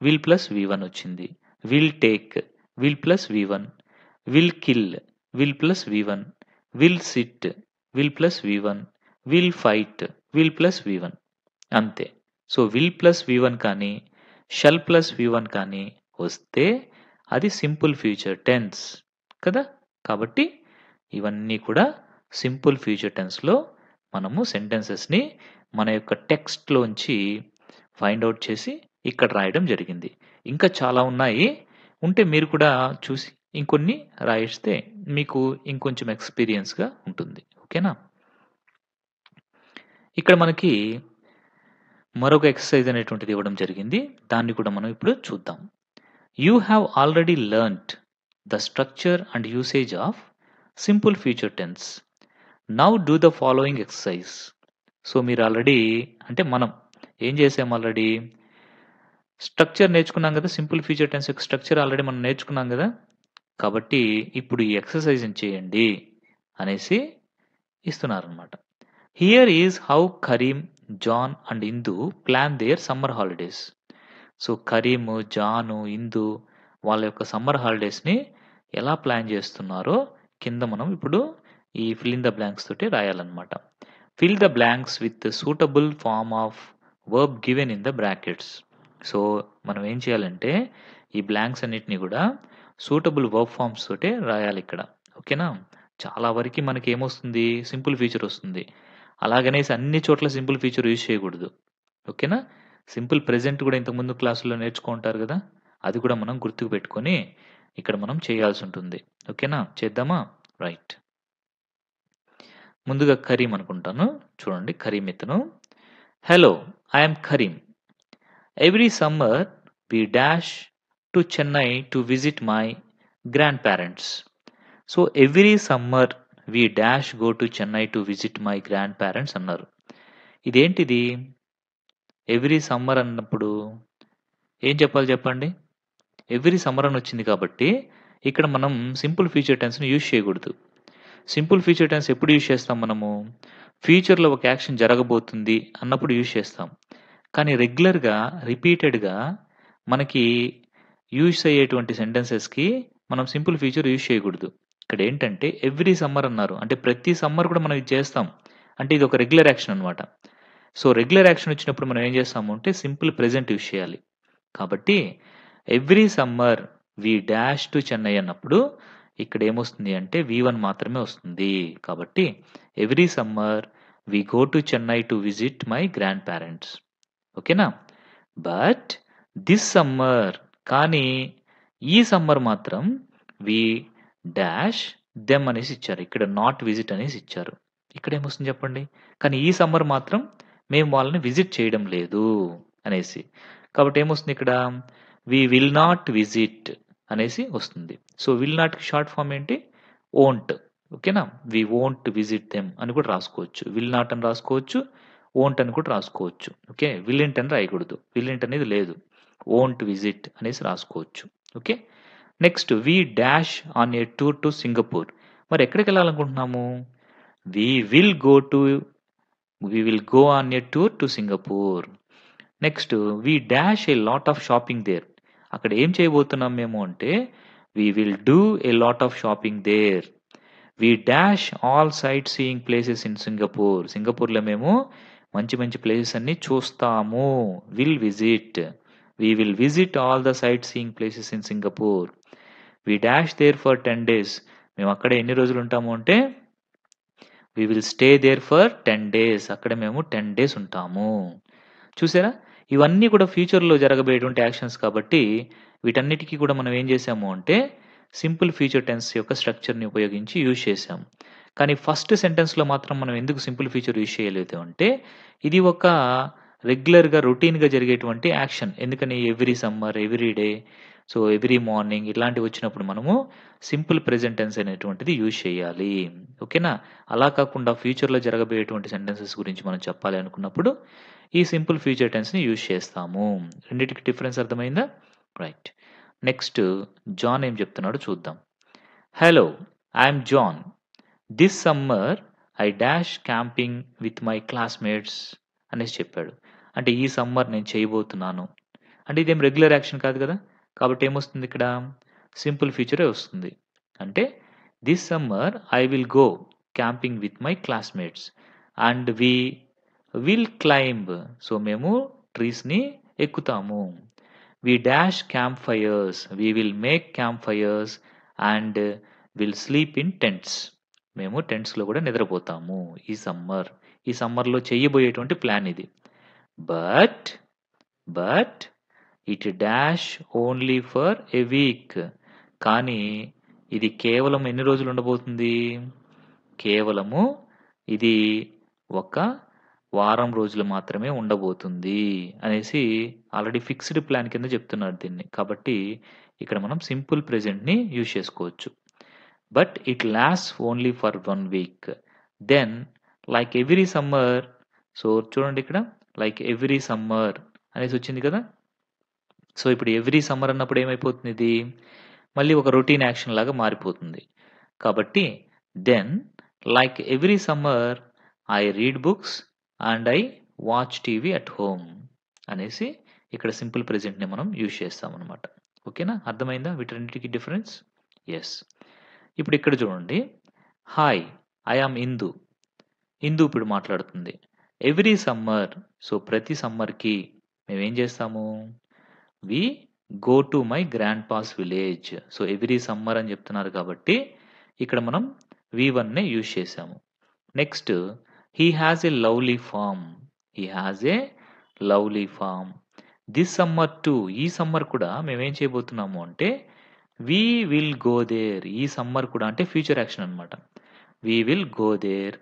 Speaker 1: will plus V one వచ్చింది. Will take, will plus V one. Will kill, will plus V one. Will sit, will plus V one. Will fight, will plus V one. అంతే. So, will plus వి1 కానీ, shall plus వి1 కానీ వస్తే అది simple future tense కదా! కాబట్టి ఇవన్నీ కూడా సింపుల్ ఫ్యూచర్ టెన్స్‌లో మనము సెంటెన్సెస్‌ని మన యొక్క టెక్స్ట్‌లోంచి ఫైండ్ ఔట్ చేసి ఇక్కడ రాయడం జరిగింది. ఇంకా చాలా ఉన్నాయి. ఉంటే మీరు కూడా చూసి ఇంకొన్ని రాయిస్తే మీకు ఇంకొంచెం ఎక్స్‌పీరియన్స్‌గా ఉంటుంది. ఓకేనా? ఇక్కడ మనకి మరొక ఎక్సర్సైజ్ అనేటువంటిది ఇవ్వడం జరిగింది. దాన్ని కూడా మనం ఇప్పుడు చూద్దాం. You have already learned the structure and usage of simple future tense. Now do the following exercise. So, మీరు ఆల్రెడీ అంటే మనం ఏం చేసాం ఆల్రెడీ? స్ట్రక్చర్ నేర్చుకున్నాం కదా! సింపుల్ ఫ్యూచర్ టెన్స్ యొక్క స్ట్రక్చర్ ఆల్రెడీ మనం నేర్చుకున్నాం కదా! కాబట్టి ఇప్పుడు ఈ ఎక్సర్సైజ్‌ని చేయండి. అనేసి ఇస్తున్నారనమాట. Here is how Karim, John and Indu plan their summer holidays. So Karim, John, Indu వాళ్ళ యొక్క సమ్మర్ హాలిడేస్‌ని ఎలా ప్లాన్ చేస్తున్నారో కింద మనం ఇప్పుడు ఈ ఫిల్ ఇన్ ద బ్లాంక్స్ తోటి రాయాలన్నమాట. Fill the blanks with suitable form of verb given in the brackets. So మనం ఏం చేయాలంటే ఈ బ్లాంక్స్ అన్నిటిని కూడా సూటబుల్ వర్బ్ ఫార్మ్స్ తోటే రాయాలి ఇక్కడ. ఓకేనా? చాలా వరకి మనకి ఏమొస్తుంది? సింపుల్ ఫ్యూచర్ వస్తుంది. అలాగనేసి అన్ని చోట్ల సింపుల్ ఫ్యూచర్ యూజ్ చేయకూడదు. ఓకేనా? సింపుల్ ప్రెజెంట్ కూడా ఇంతకుముందు క్లాసుల్లో నేర్చుకుంటారు కదా! అది కూడా మనం గుర్తుకు పెట్టుకొని ఇక్కడ మనం చేయాల్సి ఉంటుంది. ఓకేనా? చేద్దామా? రైట్. ముందుగా కరీం అనుకుంటాను. చూడండి కరీం ఇతను. Hello, I am Karim. Every summer we dash to Chennai to visit my grandparents. So every summer we dash go to Chennai to visit my grandparents అన్నారు. ఇదేంటిది? ఎవ్రీ సమ్మర్ అన్నప్పుడు ఏం చెప్పాలి చెప్పండి? ఎవ్రీ సమ్మర్ అని వచ్చింది కాబట్టి ఇక్కడ మనం సింపుల్ ఫ్యూచర్ టెన్స్‌ని యూజ్ చేయకూడదు. సింపుల్ ఫ్యూచర్ టెన్స్ ఎప్పుడు యూజ్ చేస్తాం మనము? ఫ్యూచర్‌లో ఒక యాక్షన్ జరగబోతుంది అన్నప్పుడు యూజ్ చేస్తాం. కానీ రెగ్యులర్‌గా, రిపీటెడ్‌గా మనకి యూజ్ అయ్యేటువంటి సెంటెన్సెస్‌కి మనం సింపుల్ ఫ్యూచర్ యూజ్ చేయకూడదు. ఇక్కడేంటంటే ఎవ్రీ సమ్మర్ అన్నారు. అంటే ప్రతి సమ్మర్ కూడా మనం ఇది చేస్తాం. అంటే ఇది ఒక రెగ్యులర్ యాక్షన్ అన్నమాట. సో రెగ్యులర్ యాక్షన్ వచ్చినప్పుడు మనం ఏం చేస్తాము అంటే సింపుల్ ప్రెజెంట్ యూజ్ చేయాలి. కాబట్టి every summer we dash to Chennai అన్నప్పుడు ఇక్కడ ఏమొస్తుంది అంటే V1 మాత్రమే వస్తుంది. కాబట్టి every summer we go to Chennai to visit my grandparents. ఓకేనా? బట్ దిస్ సమ్మర్ కానీ ఈ సమ్మర్ మాత్రం వి డాష్ దెమ్ అనేసి ఇచ్చారు. ఇక్కడ నాట్ విజిట్ అనేసి ఇచ్చారు. ఇక్కడ ఏమొస్తుంది చెప్పండి? కానీ ఈ సమ్మర్ మాత్రం మేము వాళ్ళని విజిట్ చేయడం లేదు అనేసి. కాబట్టి ఏమొస్తుంది ఇక్కడ? వి విల్ నాట్ విజిట్ అనేసి వస్తుంది. సో విల్ నాట్‌కి షార్ట్ ఫార్మ్ ఏంటి? వోంట్. ఓకేనా? వి వోంట్ విజిట్ దెమ్ అని కూడా రాసుకోవచ్చు. విల్ నాట్ అని రాసుకోవచ్చు. వోంట్ అని కూడా రాసుకోవచ్చు. ఓకే. విల్లింట్ అని రాయకూడదు. విల్లింట్ అనేది లేదు. వోంట్ విజిట్ అనేసి రాసుకోవచ్చు. Okay. Next we dash on a tour to Singapore. మరి ఎక్కడికెళ్ళాలనుకుంటున్నాము? We will go to we will go on a tour to Singapore. Next we dash a lot of shopping there. అక్కడ ఏం చేయబోతున్నాం మేము అంటే we will do a lot of shopping there. We dash all sightseeing places in Singapore. సింగపూర్‌లో మేము మంచి మంచి places అన్నీ చూస్తాము. Will visit. We will visit all the sight seeing places in Singapore. We dash there for 10 days. మేము అక్కడే ఎన్ని రోజులు ఉంటాము అంటే we will stay there for 10 days. అక్కడ మేము 10 డేస్ ఉంటాము. చూసారా? ఇవన్నీ కూడా ఫ్యూచర్‌లో జరగబోయేటువంటి యాక్షన్స్ కాబట్టి వీటన్నిటికి కూడా మనం ఏం చేసాము అంటే సింపుల్ ఫ్యూచర్ టెన్స్ యొక్క స్ట్రక్చర్‌ని ఉపయోగించి యూజ్ చేసాం. కానీ ఫస్ట్ సెంటెన్స్‌లో మాత్రం మనం ఎందుకు సింపుల్ ఫ్యూచర్ యూజ్ చేయలేదు అంటే ఇది ఒక రెగ్యులర్‌గా రొటీన్‌గా జరిగేటువంటి యాక్షన్. ఎందుకని every summer, every day, so every morning ఇట్లాంటివి వచ్చినప్పుడు మనము సింపుల్ ప్రెజెంట్ టెన్స్ అనేటువంటిది యూజ్ చేయాలి. ఓకేనా? అలా కాకుండా ఫ్యూచర్‌లో జరగబోయేటువంటి సెంటెన్సెస్ గురించి మనం చెప్పాలి అనుకున్నప్పుడు ఈ సింపుల్ ఫ్యూచర్ టెన్స్‌ని యూజ్ చేస్తాము. రెండిటికి డిఫరెన్స్ అర్థమైందా? రైట్. నెక్స్ట్ జాన్ ఏం చెప్తున్నాడో చూద్దాం. Hello, I am John. This summer I dash camping with my classmates అనేసి చెప్పాడు. అంటే ఈ సమ్మర్ నేను చేయబోతున్నాను. అంటే ఇదేం రెగ్యులర్ యాక్షన్ కాదు కదా! కాబట్టి ఏమొస్తుంది ఇక్కడ? సింపుల్ ఫ్యూచరే వస్తుంది. అంటే this summer I will go camping with my classmates and we will climb. So మేము ట్రీస్‌ని ఎక్కుతాము. We dash camp fires. We will make camp fires and will sleep in tents. మేము టెంట్స్‌లో కూడా నిద్రపోతాము ఈ సమ్మర్. ఈ సమ్మర్‌లో చేయబోయేటువంటి ప్లాన్ ఇది. But, but it dash only for a week. కానీ ఇది కేవలం ఎన్ని రోజులు ఉండబోతుంది? కేవలము ఇది ఒక వారం రోజులు మాత్రమే ఉండబోతుంది అనేసి ఆల్రెడీ ఫిక్స్డ్ ప్లాన్ కింద చెప్తున్నాడు దీన్ని. కాబట్టి ఇక్కడ మనం సింపుల్ ప్రెజెంట్‌ని యూజ్ చేసుకోవచ్చు. But it lasts only for 1 week. Then like every summer. So చూడండి ఇక్కడ లైక్ ఎవ్రీ సమ్మర్ అనేసి వచ్చింది కదా! సో ఇప్పుడు ఎవ్రీ సమ్మర్ అన్నప్పుడు ఏమైపోతుంది ఇది? మళ్ళీ ఒక రొటీన్ యాక్షన్ లాగా మారిపోతుంది. కాబట్టి then like every summer I read books and I watch TV at home అనేసి ఇక్కడ సింపుల్ ప్రెజెంట్‌ని మనం యూజ్ చేస్తామనమాట. ఓకేనా? అర్థమైందా వీటన్నిటికి డిఫరెన్స్? యెస్. ఇప్పుడు ఇక్కడ చూడండి. Hi! I am Indu. Indu ఇప్పుడు మాట్లాడుతుంది. ఎవ్రీ సమ్మర్ సో, ప్రతి సమ్మర్‌కి మేమేం చేస్తాము? We go to my grandpa's village. So, every summer అని చెప్తున్నారు కాబట్టి ఇక్కడ మనం వి1నే యూజ్ చేశాము. Next he has a lovely farm. He has a lovely farm. This summer too ఈ సమ్మర్ కూడా మేమేం చేయబోతున్నాము అంటే వి విల్ గో దేర్. ఈ సమ్మర్ కూడా అంటే ఫ్యూచర్ యాక్షన్ అనమాట. We will go there.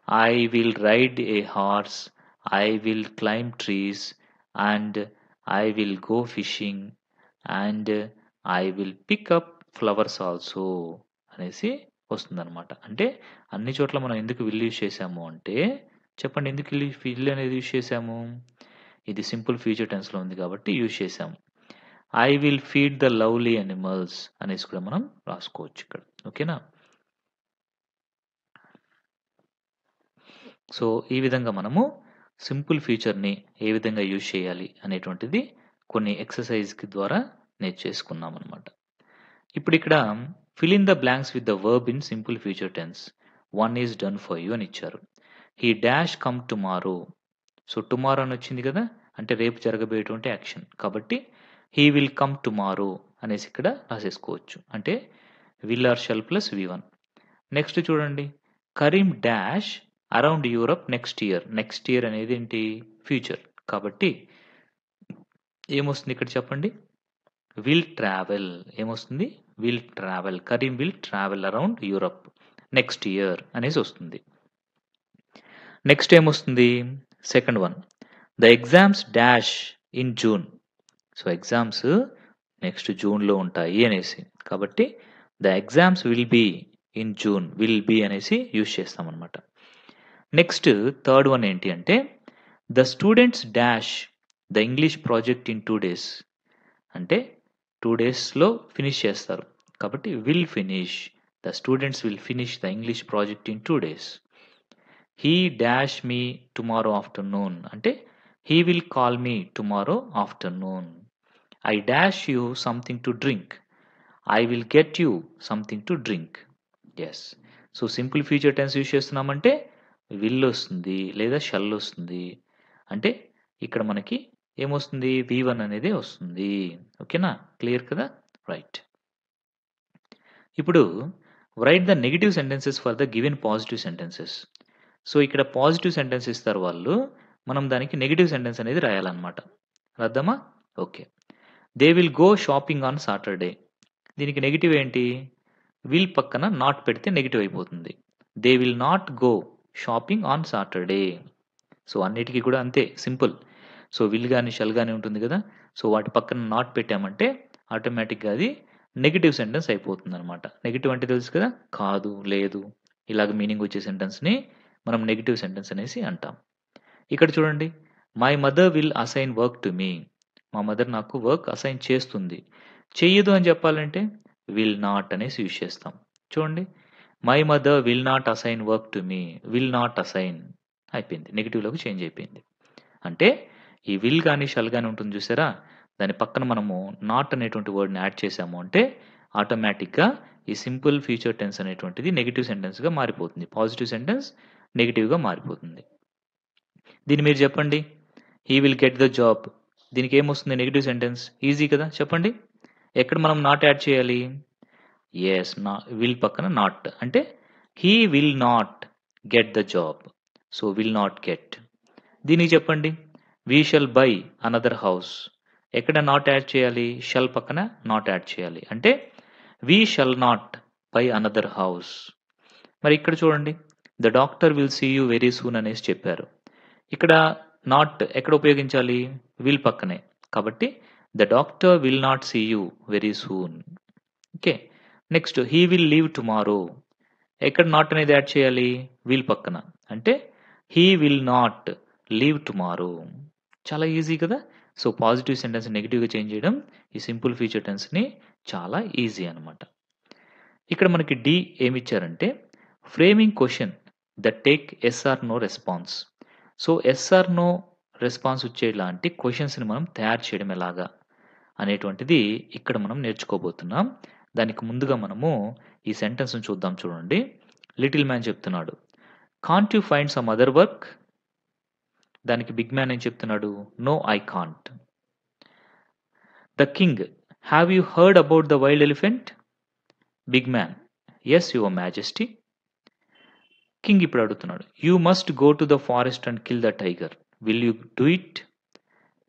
Speaker 1: I will ride a horse. I will climb trees and I will go fishing and I will pick up flowers also అనేసి వస్తుందనమాట. అంటే అన్ని చోట్ల మనం ఎందుకు విల్ యూజ్ చేసాము అంటే చెప్పండి ఎందుకు విల్ అనేది యూజ్ చేసాము? ఇది సింపుల్ ఫ్యూచర్ టెన్స్‌లో ఉంది కాబట్టి యూజ్ చేసాము. I will feed the lovely animals అనేసి కూడా మనం రాసుకోవచ్చు ఇక్కడ. ఓకేనా? సో, ఈ విధంగా మనము సింపుల్ ఫ్యూచర్‌ని ఏ విధంగా యూజ్ చేయాలి అనేటువంటిది కొన్ని ఎక్సర్‌సైజ్‌కి ద్వారా నేర్చేసుకున్నామనమాట. ఇప్పుడిక్కడ fill in the blanks with the verb in simple future tense. One is done for you అని ఇచ్చారు. He dash come tomorrow. So, tomorrow అని వచ్చింది కదా! అంటే రేపు జరగబోయేటువంటి యాక్షన్. కాబట్టి హీ విల్ కమ్ టుమారో అనేసి ఇక్కడ రాసేసుకోవచ్చు. అంటే will or shall plus V one. Next చూడండి. Karim dash around Europe next year. Next year అనేది ఏంటి? ఫ్యూచర్. కాబట్టి ఏమొస్తుంది ఇక్కడ చెప్పండి? Will travel. ఏమొస్తుంది? Will travel. Karim will travel around Europe next year అనేసి వస్తుంది. నెక్స్ట్ ఏమొస్తుంది? Second one. The exams dash in June. So, exams next జూన్‌లో ఉంటాయి అనేసి. కాబట్టి the exams will be in June. Will be అనేసి యూజ్ చేస్తామనమాట. నెక్స్ట్ థర్డ్ వన్ ఏంటి అంటే the students dash the English project in 2 days. అంటే 2 డేస్‌లో ఫినిష్ చేస్తారు. కాబట్టి will finish. The students will finish the English project in 2 days. He dash me tomorrow afternoon. అంటే he will call me tomorrow afternoon. I dash you something to drink. I will get you something to drink. Yes. So, simple future tense use చేస్తున్నామంటే will వస్తుంది లేదా shall వస్తుంది. అంటే ఇక్కడ మనకి ఏమొస్తుంది? వి1 అనేదే వస్తుంది. ఓకేనా? క్లియర్ కదా? రైట్. ఇప్పుడు right the negative sentences for the given positive sentences. So, ఇక్కడ పాజిటివ్ సెంటెన్స్ ఇస్తారు వాళ్ళు. మనం దానికి నెగెటివ్ సెంటెన్స్ అనేది రాయాలన్నమాట. రాద్దామా? Okay. They will go shopping on Saturday. దీనికి నెగెటివ్ ఏంటి? విల్ పక్కన నాట్ పెడితే నెగెటివ్ అయిపోతుంది. They will not go shopping on Saturday. So, అన్నిటికి కూడా అంతే సింపుల్. సో, విల్ గాని, షల్ గాని ఉంటుంది కదా! సో, వాటి పక్కన నాట్ పెట్టామంటే ఆటోమేటిక్‌గా అది నెగెటివ్ సెంటెన్స్ అయిపోతుందనమాట. నెగెటివ్ అంటే తెలుసు కదా! కాదు, లేదు ఇలాగ మీనింగ్ వచ్చే సెంటెన్స్‌ని మనం నెగెటివ్ సెంటెన్స్ అనేసి అంటాం. ఇక్కడ చూడండి. My mother will assign work to me. మా మదర్ నాకు వర్క్ అసైన్ చేస్తుంది. చెయ్యదు అని చెప్పాలంటే విల్ నాట్ అనేసి యూజ్ చేస్తాం. చూడండి. My mother will not assign work to me. Will not assign అయిపోయింది. నెగెటివ్‌లోకి చేంజ్ అయిపోయింది. అంటే ఈ విల్ గాని, షల్ గాని ఉంటుంది చూసారా? దాని పక్కన మనము నాట్ అనేటువంటి వర్డ్‌ని యాడ్ చేసాము అంటే ఆటోమేటిక్‌గా ఈ సింపుల్ ఫ్యూచర్ టెన్స్ అనేటువంటిది నెగెటివ్ సెంటెన్స్‌గా మారిపోతుంది. పాజిటివ్ సెంటెన్స్ నెగెటివ్‌గా మారిపోతుంది. దీన్ని మీరు చెప్పండి. He will get the job. దీనికి ఏమొస్తుంది నెగెటివ్ సెంటెన్స్? ఈజీ కదా! చెప్పండి. ఎక్కడ మనం నాట్ యాడ్ చేయాలి? యెస్. విల్ పక్కన నాట్. అంటే he will not get the job. So, will not get. దీనికి చెప్పండి. We shall buy another house. ఎక్కడ నాట్ యాడ్ చేయాలి? షల్ పక్కన నాట్ యాడ్ చేయాలి. అంటే we shall not by another house. మరి ఇక్కడ చూడండి. The doctor will see you very soon అనేసి చెప్పారు. ఇక్కడ నాట్ ఎక్కడ ఉపయోగించాలి? విల్ పక్కనే. కాబట్టి the doctor will not see you very soon. Okay. Next he will leave tomorrow. ఎక్కడ నాట్ అనేది యాడ్ చేయాలి? విల్ పక్కన. అంటే he will not leave tomorrow. చాలా ఈజీ కదా! సో, పాజిటివ్ సెంటెన్స్ నెగెటివ్‌గా చేంజ్ చేయడం ఈ సింపుల్ ఫ్యూచర్ టెన్స్‌ని చాలా ఈజీ అనమాట. ఇక్కడ మనకి డి ఏమిచ్చారంటే framing question that take yes or no response. So, yes or no response వచ్చేలాంటి క్వెషన్స్‌ని మనం తయారు చేయడం ఎలాగా అనేటువంటిది ఇక్కడ మనం నేర్చుకోబోతున్నాం. దానికి ముందుగా మనము ఈ సెంటెన్స్‌ని చూద్దాం చూడండి. లిటిల్ మ్యాన్ చెప్తున్నాడు. Can't you find some other work? దానికి బిగ్ మ్యాన్ ఏం చెప్తున్నాడు? No I can't. The king, have you heard about the wild elephant? Big man, yes your majesty. King ఇప్పుడు అడుగుతున్నాడు. You must go to the forest and kill the tiger. Will you do it?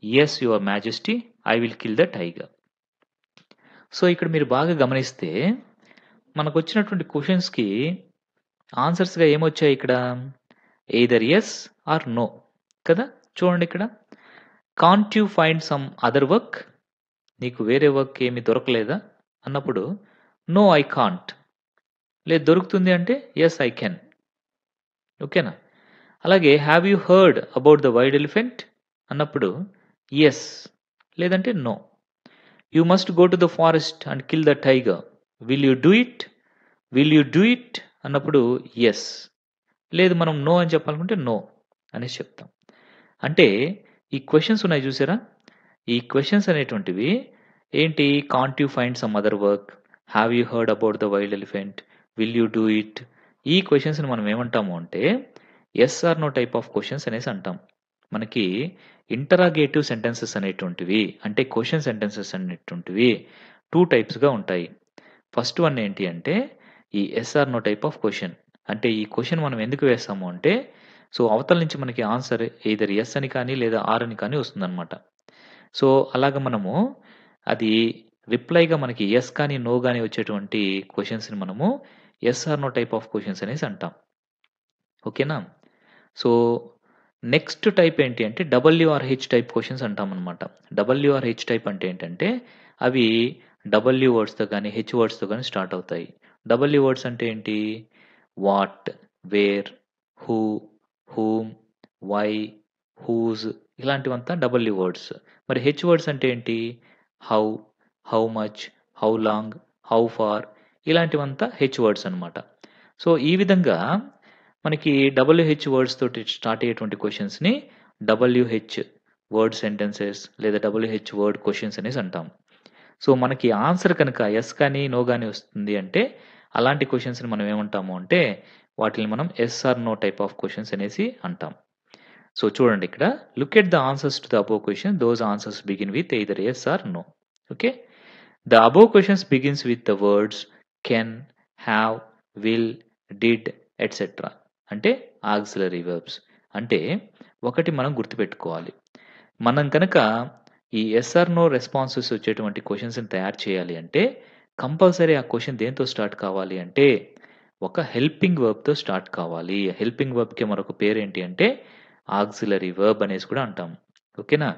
Speaker 1: Yes your majesty, I will kill the tiger. So, ఇక్కడ మీరు బాగా గమనిస్తే మనకొచ్చినటువంటి క్వెషన్స్‌కి ఆన్సర్స్‌గా ఏమొచ్చాయి ఇక్కడ? Either yes or no కదా! చూడండి ఇక్కడ. Can't you find some other work? నీకు వేరే వర్క్ ఏమి దొరకలేదా అన్నప్పుడు నో ఐ కాంట్. లేదు దొరుకుతుంది అంటే యెస్ ఐ కెన్. ఓకేనా? అలాగే have you heard about the wild elephant అన్నప్పుడు యెస్ లేదంటే no. You must go to the forest and kill the tiger. Will you do it? Will you do it అన్నప్పుడు yes. లేదు మనం no అని చెప్పాలనుకుంటే no అనేసి చెప్తాం. అంటే ఈ క్వెషన్స్ ఉన్నాయి చూసారా? ఈ క్వెషన్స్ అనేటువంటివి ఏంటి? Can't you find some other work? Have you heard about the wild elephant? Will you do it? ఈ క్వెషన్స్‌ని మనం ఏమంటాము అంటే yes or no type of questions అనేసి అంటాం. మనకి ఇంటరాగేటివ్ సెంటెన్సెస్ అనేటువంటివి అంటే క్వెషన్ సెంటెన్సెస్ అనేటువంటివి 2 టైప్స్‌గా ఉంటాయి. ఫస్ట్ వన్ ఏంటి అంటే ఈ yes or no type of question. అంటే ఈ క్వెషన్ మనం ఎందుకు వేస్తాము అంటే సో, అవతల నుంచి మనకి ఆన్సర్ ఎయిదర్ యెస్ అని కానీ లేదా ఆర్ అని కానీ వస్తుందనమాట. సో, అలాగ మనము అది రిప్లైగా మనకి యెస్ కానీ, నో గాని వచ్చేటువంటి క్వెషన్స్‌ని మనము yes or no type of questions అనేసి అంటాం. ఓకేనా? సో, నెక్స్ట్ టైప్ ఏంటి అంటే డబ్ల్యూఆర్‌హెచ్ టైప్ క్వెషన్స్ అంటామనమాట. డబ్ల్యూఆర్‌హెచ్ టైప్ అంటే ఏంటంటే అవి డబ్ల్యూ వర్డ్స్‌తో గాని, హెచ్ వర్డ్స్‌తో గాని స్టార్ట్ అవుతాయి. డబ్ల్యూ వర్డ్స్ అంటే ఏంటి? What, where, who, whom, why, whose ఇలాంటివంతా డబ్ల్యూ వర్డ్స్. మరి హెచ్ వర్డ్స్ అంటే ఏంటి? How, how much, how long, how far ఇలాంటివంతా హెచ్ వర్డ్స్ అనమాట. సో, ఈ విధంగా మనకి డబ్ల్యూహెచ్ వర్డ్స్ తోటి స్టార్ట్ అయ్యేటువంటి క్వెషన్స్‌ని డబ్ల్యూహెచ్ వర్డ్ సెంటెన్సెస్ లేదా డబ్ల్యూహెచ్ వర్డ్ క్వెషన్స్ అనేసి అంటాం. సో, మనకి ఆన్సర్ కనుక యెస్ కానీ, నో గాని వస్తుంది అంటే అలాంటి క్వెషన్స్‌ని మనం ఏమంటాము అంటే వాటిల్ని మనం yes or no type of questions అనేసి అంటాం. సో, చూడండి ఇక్కడ look at the answers to the above question. Those answers begin with either yes or no. Okay. The above questions begins with the words can, have, will, did etcetera. అంటే auxiliary verbs. అంటే ఒకటి మనం గుర్తుపెట్టుకోవాలి. మనం కనుక ఈ yes or no responses వచ్చేటువంటి క్వెషన్స్‌ని తయారు చేయాలి అంటే కంపల్సరీ ఆ క్వెషన్ దేనితో స్టార్ట్ కావాలి అంటే ఒక హెల్పింగ్ వర్బ్‌తో స్టార్ట్ కావాలి. హెల్పింగ్ వర్బ్‌కి మరొక పేరేంటి అంటే ఆక్సిలరీ వర్బ్ అనేసి కూడా అంటాం. ఓకేనా?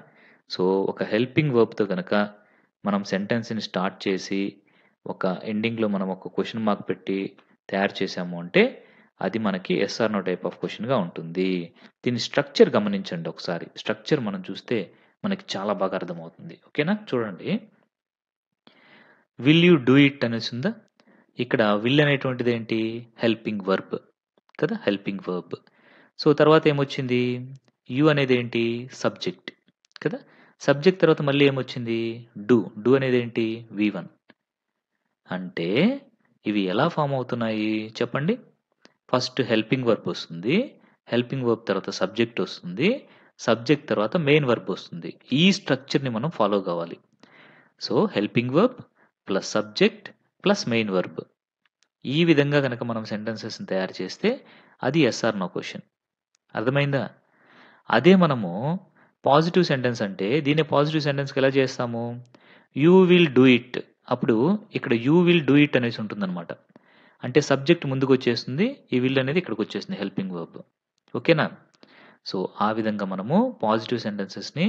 Speaker 1: సో, ఒక హెల్పింగ్ వర్బ్‌తో గనక మనం సెంటెన్స్‌ని స్టార్ట్ చేసి ఒక ఎండింగ్‌లో మనం ఒక క్వెషన్ మార్క్ పెట్టి తయారు చేశాము అంటే అది మనకి yes or no type of క్వెషన్‌గా ఉంటుంది. దీని స్ట్రక్చర్ గమనించండి ఒకసారి. స్ట్రక్చర్ మనం చూస్తే మనకి చాలా బాగా అర్థమవుతుంది. ఓకేనా? చూడండి. విల్ యూ డూ ఇట్ అనేసుందా? ఇక్కడ విల్ అనేటువంటిదేంటి? హెల్పింగ్ వర్బ్ కదా! Helping verb. సో, తర్వాత ఏమొచ్చింది? యూ అనేదేంటి? సబ్జెక్ట్ కదా! సబ్జెక్ట్ తర్వాత మళ్ళీ ఏమొచ్చింది? డూ. డూ అనేదేంటి? వి1. అంటే ఇవి ఎలా ఫార్మ్ అవుతున్నాయి చెప్పండి? ఫస్ట్ హెల్పింగ్ వర్బ్ వస్తుంది. హెల్పింగ్ వర్బ్ తర్వాత సబ్జెక్ట్ వస్తుంది. సబ్జెక్ట్ తర్వాత మెయిన్ వర్బ్ వస్తుంది. ఈ స్ట్రక్చర్‌ని మనం ఫాలో కావాలి. So, helping verb plus subject plus main verb. ఈ విధంగా గనక మనం సెంటెన్సెస్‌ని తయారు చేస్తే అది యెస్ ఆర్ నో క్వెషన్. అర్థమైందా? అదే మనము పాజిటివ్ సెంటెన్స్ అంటే దీన్ని పాజిటివ్ సెంటెన్స్‌కి ఎలా చేస్తాము? You will do it. అప్పుడు ఇక్కడ యూ విల్ డూ ఇట్ అనేసి ఉంటుందన్నమాట. అంటే సబ్జెక్ట్ ముందుకొచ్చేస్తుంది. ఈ విల్ అనేది ఇక్కడికొచ్చేస్తుంది హెల్పింగ్ వర్బ్. ఓకేనా? సో, ఆ విధంగా మనము పాజిటివ్ సెంటెన్సెస్‌ని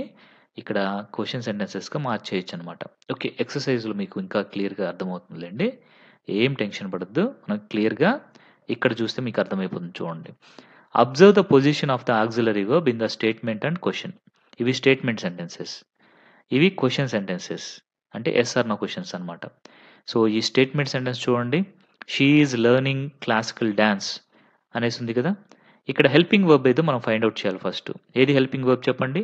Speaker 1: ఇక్కడ క్వెషన్ సెంటెన్సెస్‌గా మార్చేయొచ్చనమాట. ఓకే. ఎక్సర్‌సైజ్‌లో మీకు ఇంకా క్లియర్‌గా అర్థమవుతుందిలెండి. ఏం టెన్షన్ పడొద్దు. మనం క్లియర్‌గా ఇక్కడ చూస్తే మీకు అర్థమైపోతుంది చూడండి. Observe the position of the auxiliary verb in the statement and question. ఇవి స్టేట్మెంట్ సెంటెన్సెస్. ఇవి క్వెషన్ సెంటెన్సెస్. అంటే యెస్ ఆర్ నో క్వెషన్స్ అన్నమాట. సో, ఈ స్టేట్మెంట్ సెంటెన్స్ చూడండి. She is learning classical dance అనేసి ఉంది కదా! ఇక్కడ హెల్పింగ్ వర్బ్ ఏదో మనం ఫైండ్ ఔట్ చేయాలి ఫస్ట్. ఏది హెల్పింగ్ వర్బ్ చెప్పండి?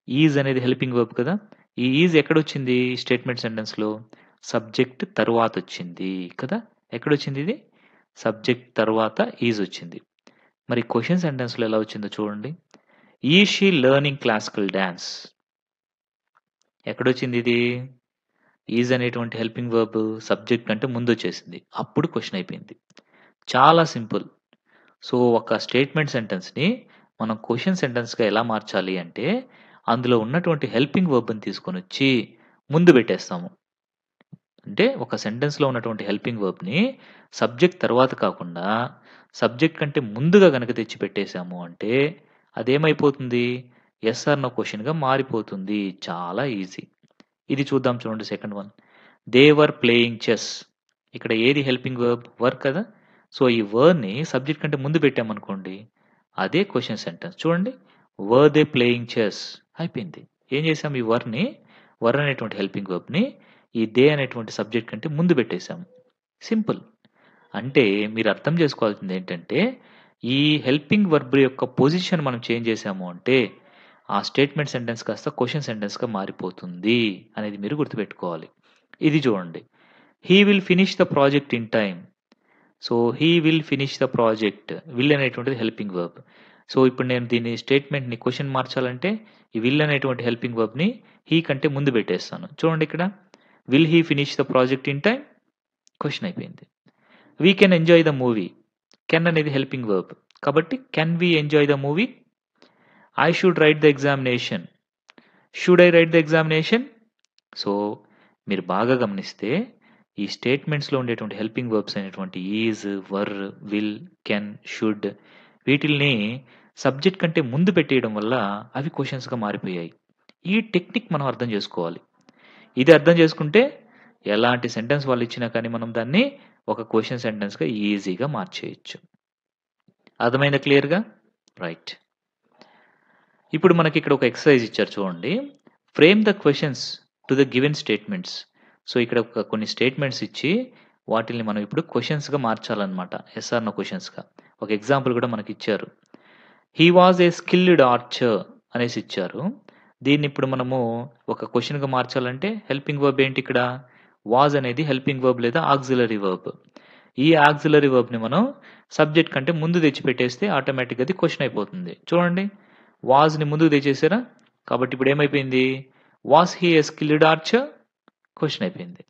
Speaker 1: ఈజ్ అనేది హెల్పింగ్ వర్బ్ కదా! ఈ ఈజ్ ఎక్కడొచ్చింది స్టేట్మెంట్ సెంటెన్స్‌లో? సబ్జెక్ట్ తరువాతొచ్చింది కదా! ఎక్కడొచ్చింది ఇది? సబ్జెక్ట్ తర్వాత ఈజ్ వచ్చింది. మరి క్వెషన్ సెంటెన్స్‌లో ఎలా వచ్చిందో చూడండి. Is she learning classical dance? ఎక్కడొచ్చింది ఇది? ఈజ్ అనేటువంటి హెల్పింగ్ వర్బ్ సబ్జెక్ట్ కంటే ముందొచ్చేసింది. అప్పుడు క్వెషన్ అయిపోయింది. చాలా సింపుల్. సో, ఒక స్టేట్మెంట్ సెంటెన్స్‌ని మనం క్వెషన్ సెంటెన్స్‌గా ఎలా మార్చాలి అంటే, అందులో ఉన్నటువంటి హెల్పింగ్ వర్బ్‌ని తీసుకొనొచ్చి ముందు పెట్టేస్తాము. అంటే ఒక సెంటెన్స్‌లో ఉన్నటువంటి హెల్పింగ్ వర్బ్‌ని సబ్జెక్ట్ తర్వాత కాకుండా, సబ్జెక్ట్ కంటే ముందుగా గనక తెచ్చి పెట్టేసాము అంటే, అదేమైపోతుంది? యెస్ ఆర్ నో క్వెషన్‌గా మారిపోతుంది. చాలా ఈజీ. ఇది చూద్దాం చూడండి second one. They were playing chess. ఇక్కడ ఏది హెల్పింగ్ వర్బ్? వర్ కదా! సో, ఈ వర్‌ని సబ్జెక్ట్ కంటే ముందు పెట్టామనుకోండి, అదే క్వెషన్ సెంటెన్స్. చూడండి. వర్ దే ప్లేయింగ్ చెస్ అయిపోయింది. ఏం చేసాం ఈ వర్ అనేటువంటి హెల్పింగ్ వర్బ్‌ని ఈ దే అనేటువంటి సబ్జెక్ట్ కంటే ముందు పెట్టేసాము. సింపుల్. అంటే మీరు అర్థం చేసుకోవాల్సింది ఏంటంటే, ఈ హెల్పింగ్ వర్బ్ యొక్క పొజిషన్ మనం చేంజ్ చేసాము అంటే, ఆ స్టేట్మెంట్ సెంటెన్స్ కాస్త క్వెషన్ సెంటెన్స్‌గా మారిపోతుంది అనేది మీరు గుర్తుపెట్టుకోవాలి. ఇది చూడండి. He will finish the project in time. So, he will finish the project. Will అనేటువంటిది హెల్పింగ్ వర్బ్. సో, ఇప్పుడు నేను దీన్ని స్టేట్మెంట్‌ని క్వెషన్ మార్చాలంటే, ఈ విల్ అనేటువంటి హెల్పింగ్ వర్బ్‌ని హి కంటే ముందు పెట్టేస్తాను. చూడండి ఇక్కడ. Will he finish the project in time? Question అయిపోయింది. We can enjoy the movie. Can అనేది హెల్పింగ్ వర్బ్. కాబట్టి can we enjoy the movie? I should write the examination. Should I write the examination? So, మీరు బాగా గమనిస్తే ఈ స్టేట్మెంట్స్‌లో ఉండేటువంటి helping verbs అయినటువంటి is, were, will, can, should వీటిల్ని సబ్జెక్ట్ కంటే ముందు పెట్టేయడం వల్ల అవి క్వెషన్స్‌గా మారిపోయాయి. ఈ టెక్నిక్ మనం అర్థం చేసుకోవాలి. ఇది అర్థం చేసుకుంటే ఎలాంటి సెంటెన్స్ వాళ్ళు ఇచ్చినా కానీ మనం దాన్ని ఒక క్వెషన్ సెంటెన్స్‌గా ఈజీగా మార్చేయొచ్చు. అర్థమైందా క్లియర్‌గా? రైట్. ఇప్పుడు మనకిక్కడ ఒక ఎక్సర్సైజ్ ఇచ్చారు చూడండి. Frame the questions to the given statements. So, ఇక్కడ కొన్ని స్టేట్మెంట్స్ ఇచ్చి వాటిల్ని మనం ఇప్పుడు క్వెషన్స్‌గా మార్చాలన్నమాట. యెస్ ఆర్ నో క్వెషన్స్‌గా. ఒక ఎగ్జాంపుల్ కూడా మనకిచ్చారు. He was a skilled archer అనేసి ఇచ్చారు. దీన్ని ఇప్పుడు మనము ఒక క్వెషన్‌గా మార్చాలంటే హెల్పింగ్ వర్బ్ ఏంటి ఇక్కడ? వాస్ అనేది హెల్పింగ్ వర్బ్ లేదా ఆక్సిలరీ వర్బ్. ఈ ఆక్సిలరీ వర్బ్‌ని మనం సబ్జెక్ట్ కంటే ముందు తెచ్చిపెట్టేస్తే ఆటోమేటిక్‌గా అది క్వెషన్ అయిపోతుంది. చూడండి. వాస్‌ని ముందుకు తెచ్చేసారా? కాబట్టి ఇప్పుడు ఏమైపోయింది? Was he A skilled Archer? Question అయిపోయింది.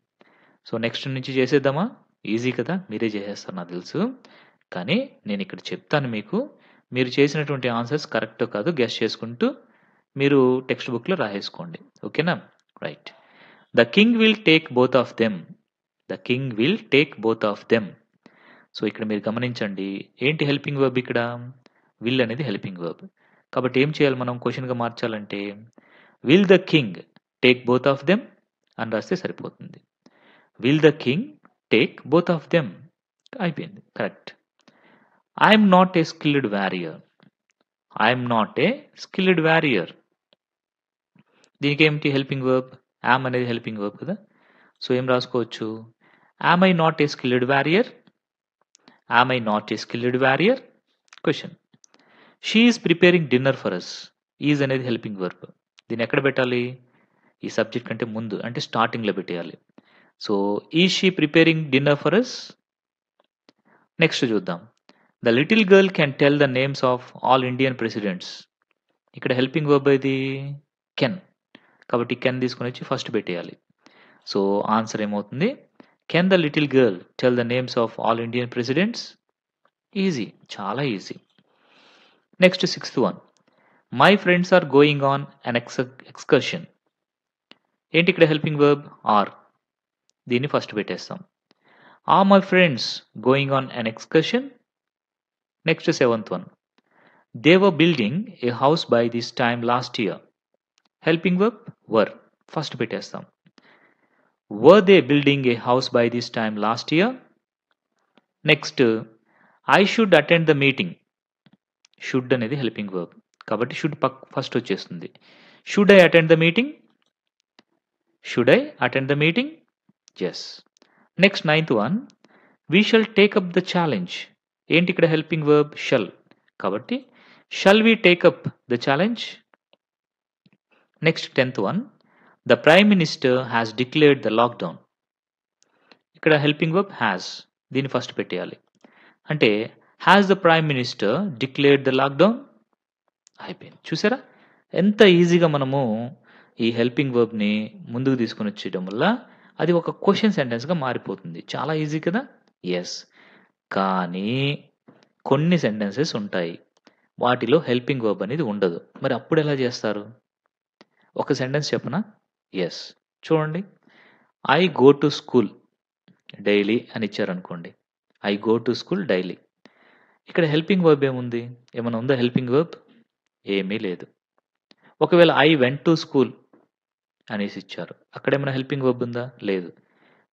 Speaker 1: సో, నెక్స్ట్ నుంచి చేసేద్దామా? ఈజీ కదా! మీరే చేసేస్తారు నాకు తెలుసు. కానీ నేనిక్కడ చెప్తాను మీకు. మీరు చేసినటువంటి ఆన్సర్స్ కరెక్టో కాదో గెస్ చేసుకుంటూ మీరు టెక్స్ట్ బుక్‌లో రాసేసుకోండి. ఓకేనా? Right. The king will take both of them. The king will take both of them. So, ఇక్కడ మీరు గమనించండి. ఏంటి హెల్పింగ్ వర్బ్ ఇక్కడ? విల్ అనేది హెల్పింగ్ వర్బ్. కాబట్టి ఏం చేయాలి మనం క్వెషన్‌గా మార్చాలంటే, will the king take both of them అని రాస్తే సరిపోతుంది. Will the king take both of them అయిపోయింది. Correct. I am not a skilled warrior. I am not a skilled warrior. దీనికేమిటి హెల్పింగ్ వర్బ్? యామ్ అనేది హెల్పింగ్ వర్బ్ కదా! So, ఏం రాసుకోవచ్చు? Am I not a skilled warrior? Am I not a skilled warrior? Question. She is preparing dinner for us. Is అనేది helping verb. దీన్ని ఎక్కడ పెట్టాలి? ఈ సబ్జెక్ట్ కంటే ముందు అంటే స్టార్టింగ్‌లో పెట్టేయాలి. So, is she preparing dinner for us? Next చూద్దాం. The little girl can tell the names of all Indian presidents. ఇక్కడ హెల్పింగ్ వర్బ్ ఏది? కెన్. కాబట్టి కెన్ తీసుకొనొచ్చి ఫస్ట్ పెట్టేయాలి. సో, ఆన్సర్ ఏమవుతుంది? Can the little girl tell the names of all Indian presidents? Easy. చాలా easy. Next sixth one. My friends are going on an excursion. ఏంటి ఇక్కడ helping verb? Are. దీన్ని first పెట్టేస్తాం. Are my friends going on an excursion? Next seventh one. They were building a house by this time last year. Helping verb? Were. First పెట్టేస్తాం. Were they building a house by this time last year? Next I should attend the meeting. Should అనేది helping verb. కాబట్టి should first వచ్చేస్తుంది. Should I attend the meeting? Should I attend the meeting? Yes. Next ninth one. We shall take up the challenge. ఏంటి ఇక్కడ helping verb? Shall. కాబట్టి shall we take up the challenge? Next 10th one. The prime minister has declared the lockdown. ఇక్కడ helping verb has. దీన్ని first పెట్టేయాలి. అంటే has the prime minister declared the lockdown? అయిపోయింది. చూసారా? ఎంత ఈజీగా మనము ఈ హెల్పింగ్ వర్బ్‌ని ముందుకు తీసుకొనొచ్చేయడం వల్ల అది ఒక క్వెషన్ సెంటెన్స్‌గా మారిపోతుంది. చాలా ఈజీ కదా! యెస్. కానీ కొన్ని సెంటెన్సెస్ ఉంటాయి. వాటిలో హెల్పింగ్ వర్బ్ అనేది ఉండదు. మరి అప్పుడెలా చేస్తారు? ఒక సెంటెన్స్ చెప్పనా? యెస్. చూడండి. I go to school daily అని ఇచ్చారనుకోండి. I go to school daily. ఇక్కడ హెల్పింగ్ వర్బ్ ఏముంది? ఏమన్నా ఉందా హెల్పింగ్ వర్బ్? ఏమీ లేదు. ఒకవేళ ఐ వెంట్ టు స్కూల్ అనేసి ఇచ్చారు. అక్కడేమైనా హెల్పింగ్ వర్బ్ ఉందా? లేదు.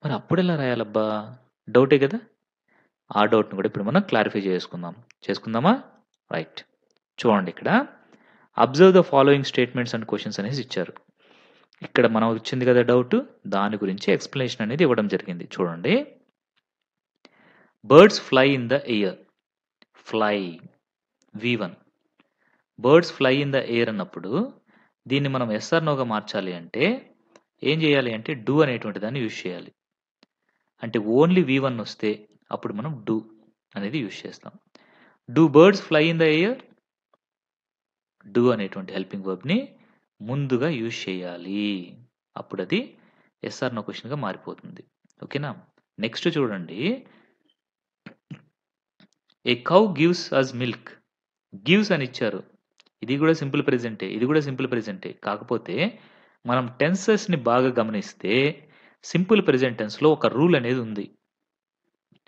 Speaker 1: మరి అప్పుడెలా రాయాలబ్బా? డౌటే కదా! ఆ డౌట్‌ని కూడా ఇప్పుడు మనం క్లారిఫై చేసుకుందామా? రైట్. చూడండి ఇక్కడ. Observe the following statements and questions అనేసి ఇచ్చారు. ఇక్కడ మనం వచ్చింది కదా డౌట్. దాని గురించి ఎక్స్‌ప్లనేషన్ అనేది ఇవ్వడం జరిగింది. చూడండి. Birds fly in the air. Fly V1. Birds fly in the air అన్నప్పుడు దీన్ని మనం ఎస్ ఆర్ నోగా మార్చాలి అంటే ఏం చేయాలి అంటే డూ అనేటువంటి దాన్ని యూజ్ చేయాలి. అంటే ఓన్లీ V1 వస్తే అప్పుడు మనం డూ అనేది యూజ్ చేస్తాం. Do birds fly in the air? Do అనేటువంటి హెల్పింగ్ వర్బ్‌ని ముందుగా యూజ్ చేయాలి. అప్పుడు అది ఎస్ ఆర్ నో క్వెషన్‌గా మారిపోతుంది. ఓకేనా? నెక్స్ట్ చూడండి. A cow gives us milk. Gives అని ఇచ్చారు. ఇది కూడా సింపుల్ ప్రెజెంటే. కాకపోతే మనం టెన్సెస్‌ని బాగా గమనిస్తే సింపుల్ ప్రెజెంట్ టెన్స్‌లో ఒక రూల్ అనేది ఉంది.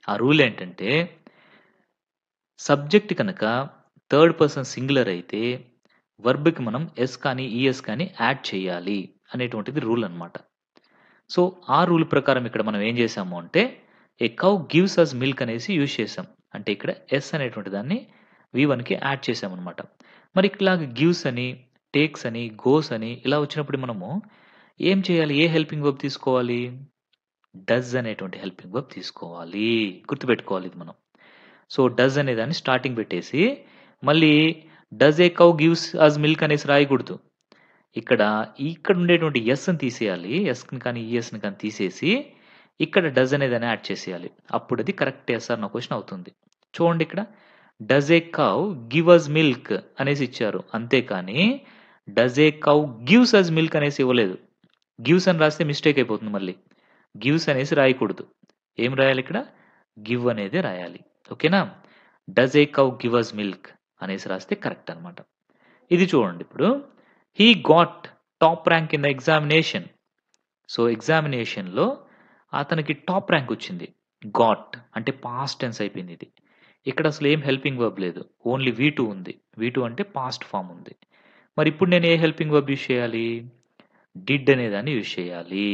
Speaker 1: ఆ రూల్ ఏంటంటే సబ్జెక్ట్ కనుక థర్డ్ పర్సన్ సింగులర్ అయితే వర్బ్‌కి మనం ఎస్ కానీ, ఈఎస్ కానీ యాడ్ చేయాలి అనేటువంటిది రూల్ అన్నమాట. సో, ఆ రూల్ ప్రకారం ఇక్కడ మనం ఏం చేశాము అంటే a cow gives us milk అనేసి యూజ్ చేసాం. అంటే ఇక్కడ ఎస్ అనేటువంటి దాన్ని V1కి యాడ్ చేసామన్నమాట. మరి ఇట్లాగ గివ్స్ అని, టేక్స్ అని, గోస్ అని ఇలా వచ్చినప్పుడు మనము ఏం చేయాలి? ఏ హెల్పింగ్ వర్బ్ తీసుకోవాలి? డస్ అనేటువంటి హెల్పింగ్ వర్బ్ తీసుకోవాలి. గుర్తుపెట్టుకోవాలి ఇది మనం. సో, డస్ అనే దాన్ని స్టార్టింగ్ పెట్టేసి మళ్ళీ does a cow gives us milk అనేసి రాయకూడదు. ఇక్కడ ఉండేటువంటి ఎస్‌ని తీసేయాలి. ఎస్‌ని కానీ, ఈఎస్‌ని కానీ తీసేసి ఇక్కడ డస్ అనేదాన్ని యాడ్ చేసేయాలి. అప్పుడు అది correct yes or no question అవుతుంది. చూడండి ఇక్కడ. Does a cow give us milk అనేసి ఇచ్చారు. అంతేకాని does a cow gives us milk అనేసి ఇవ్వలేదు. గివ్స్ అని రాస్తే మిస్టేక్ అయిపోతుంది మళ్ళీ. గివ్స్ అనేసి రాయకూడదు. ఏం రాయాలి ఇక్కడ? గివ్ అనేదే రాయాలి. ఓకేనా? Does a cow give us milk అనేసి రాస్తే కరెక్ట్ అన్నమాట. ఇది చూడండి ఇప్పుడు. He got top rank in the examination. So, ఎగ్జామినేషన్‌లో అతనికి టాప్ ర్యాంక్ వచ్చింది. గాట్ అంటే పాస్ట్ టెన్స్ అయిపోయింది ఇది. ఇక్కడ అసలు ఏం హెల్పింగ్ వర్బ్ లేదు. ఓన్లీ V2 ఉంది. V2 అంటే పాస్ట్ ఫార్మ్ ఉంది. మరి ఇప్పుడు నేను ఏ హెల్పింగ్ వర్బ్ యూజ్ చేయాలి? డిడ్ అనేదాన్ని యూజ్ చేయాలి.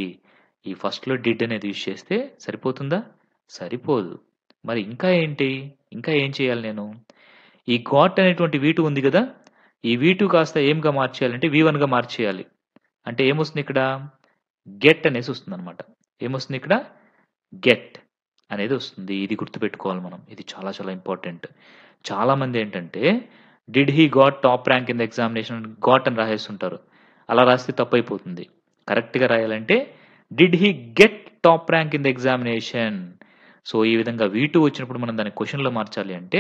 Speaker 1: ఈ ఫస్ట్‌లో డిడ్ అనేది యూజ్ చేస్తే సరిపోతుందా? సరిపోదు. మరి ఇంకా ఏంటి? ఇంకా ఏం చేయాలి నేను? ఈ గాట్ అనేటువంటి V2 ఉంది కదా! ఈ V2 కాస్త ఏంగా మార్చేయాలంటే V1గా మార్చేయాలి. అంటే ఏమొస్తుంది ఇక్కడ? గెట్ అనేసి వస్తుందన్నమాట. ఏమొస్తుంది ఇక్కడ? గెట్ అనేది వస్తుంది. ఇది గుర్తుపెట్టుకోవాలి మనం. ఇది చాలా చాలా ఇంపార్టెంట్. చాలామంది ఏంటంటే did he got top rank in the examination got అని రాసేస్తుంటారు. అలా రాస్తే తప్పైపోతుంది. కరెక్ట్‌గా రాయాలంటే did he get top rank in the examination. So, ఈ విధంగా V2 వచ్చినప్పుడు మనం దాన్ని క్వెషన్‌లో మార్చాలి అంటే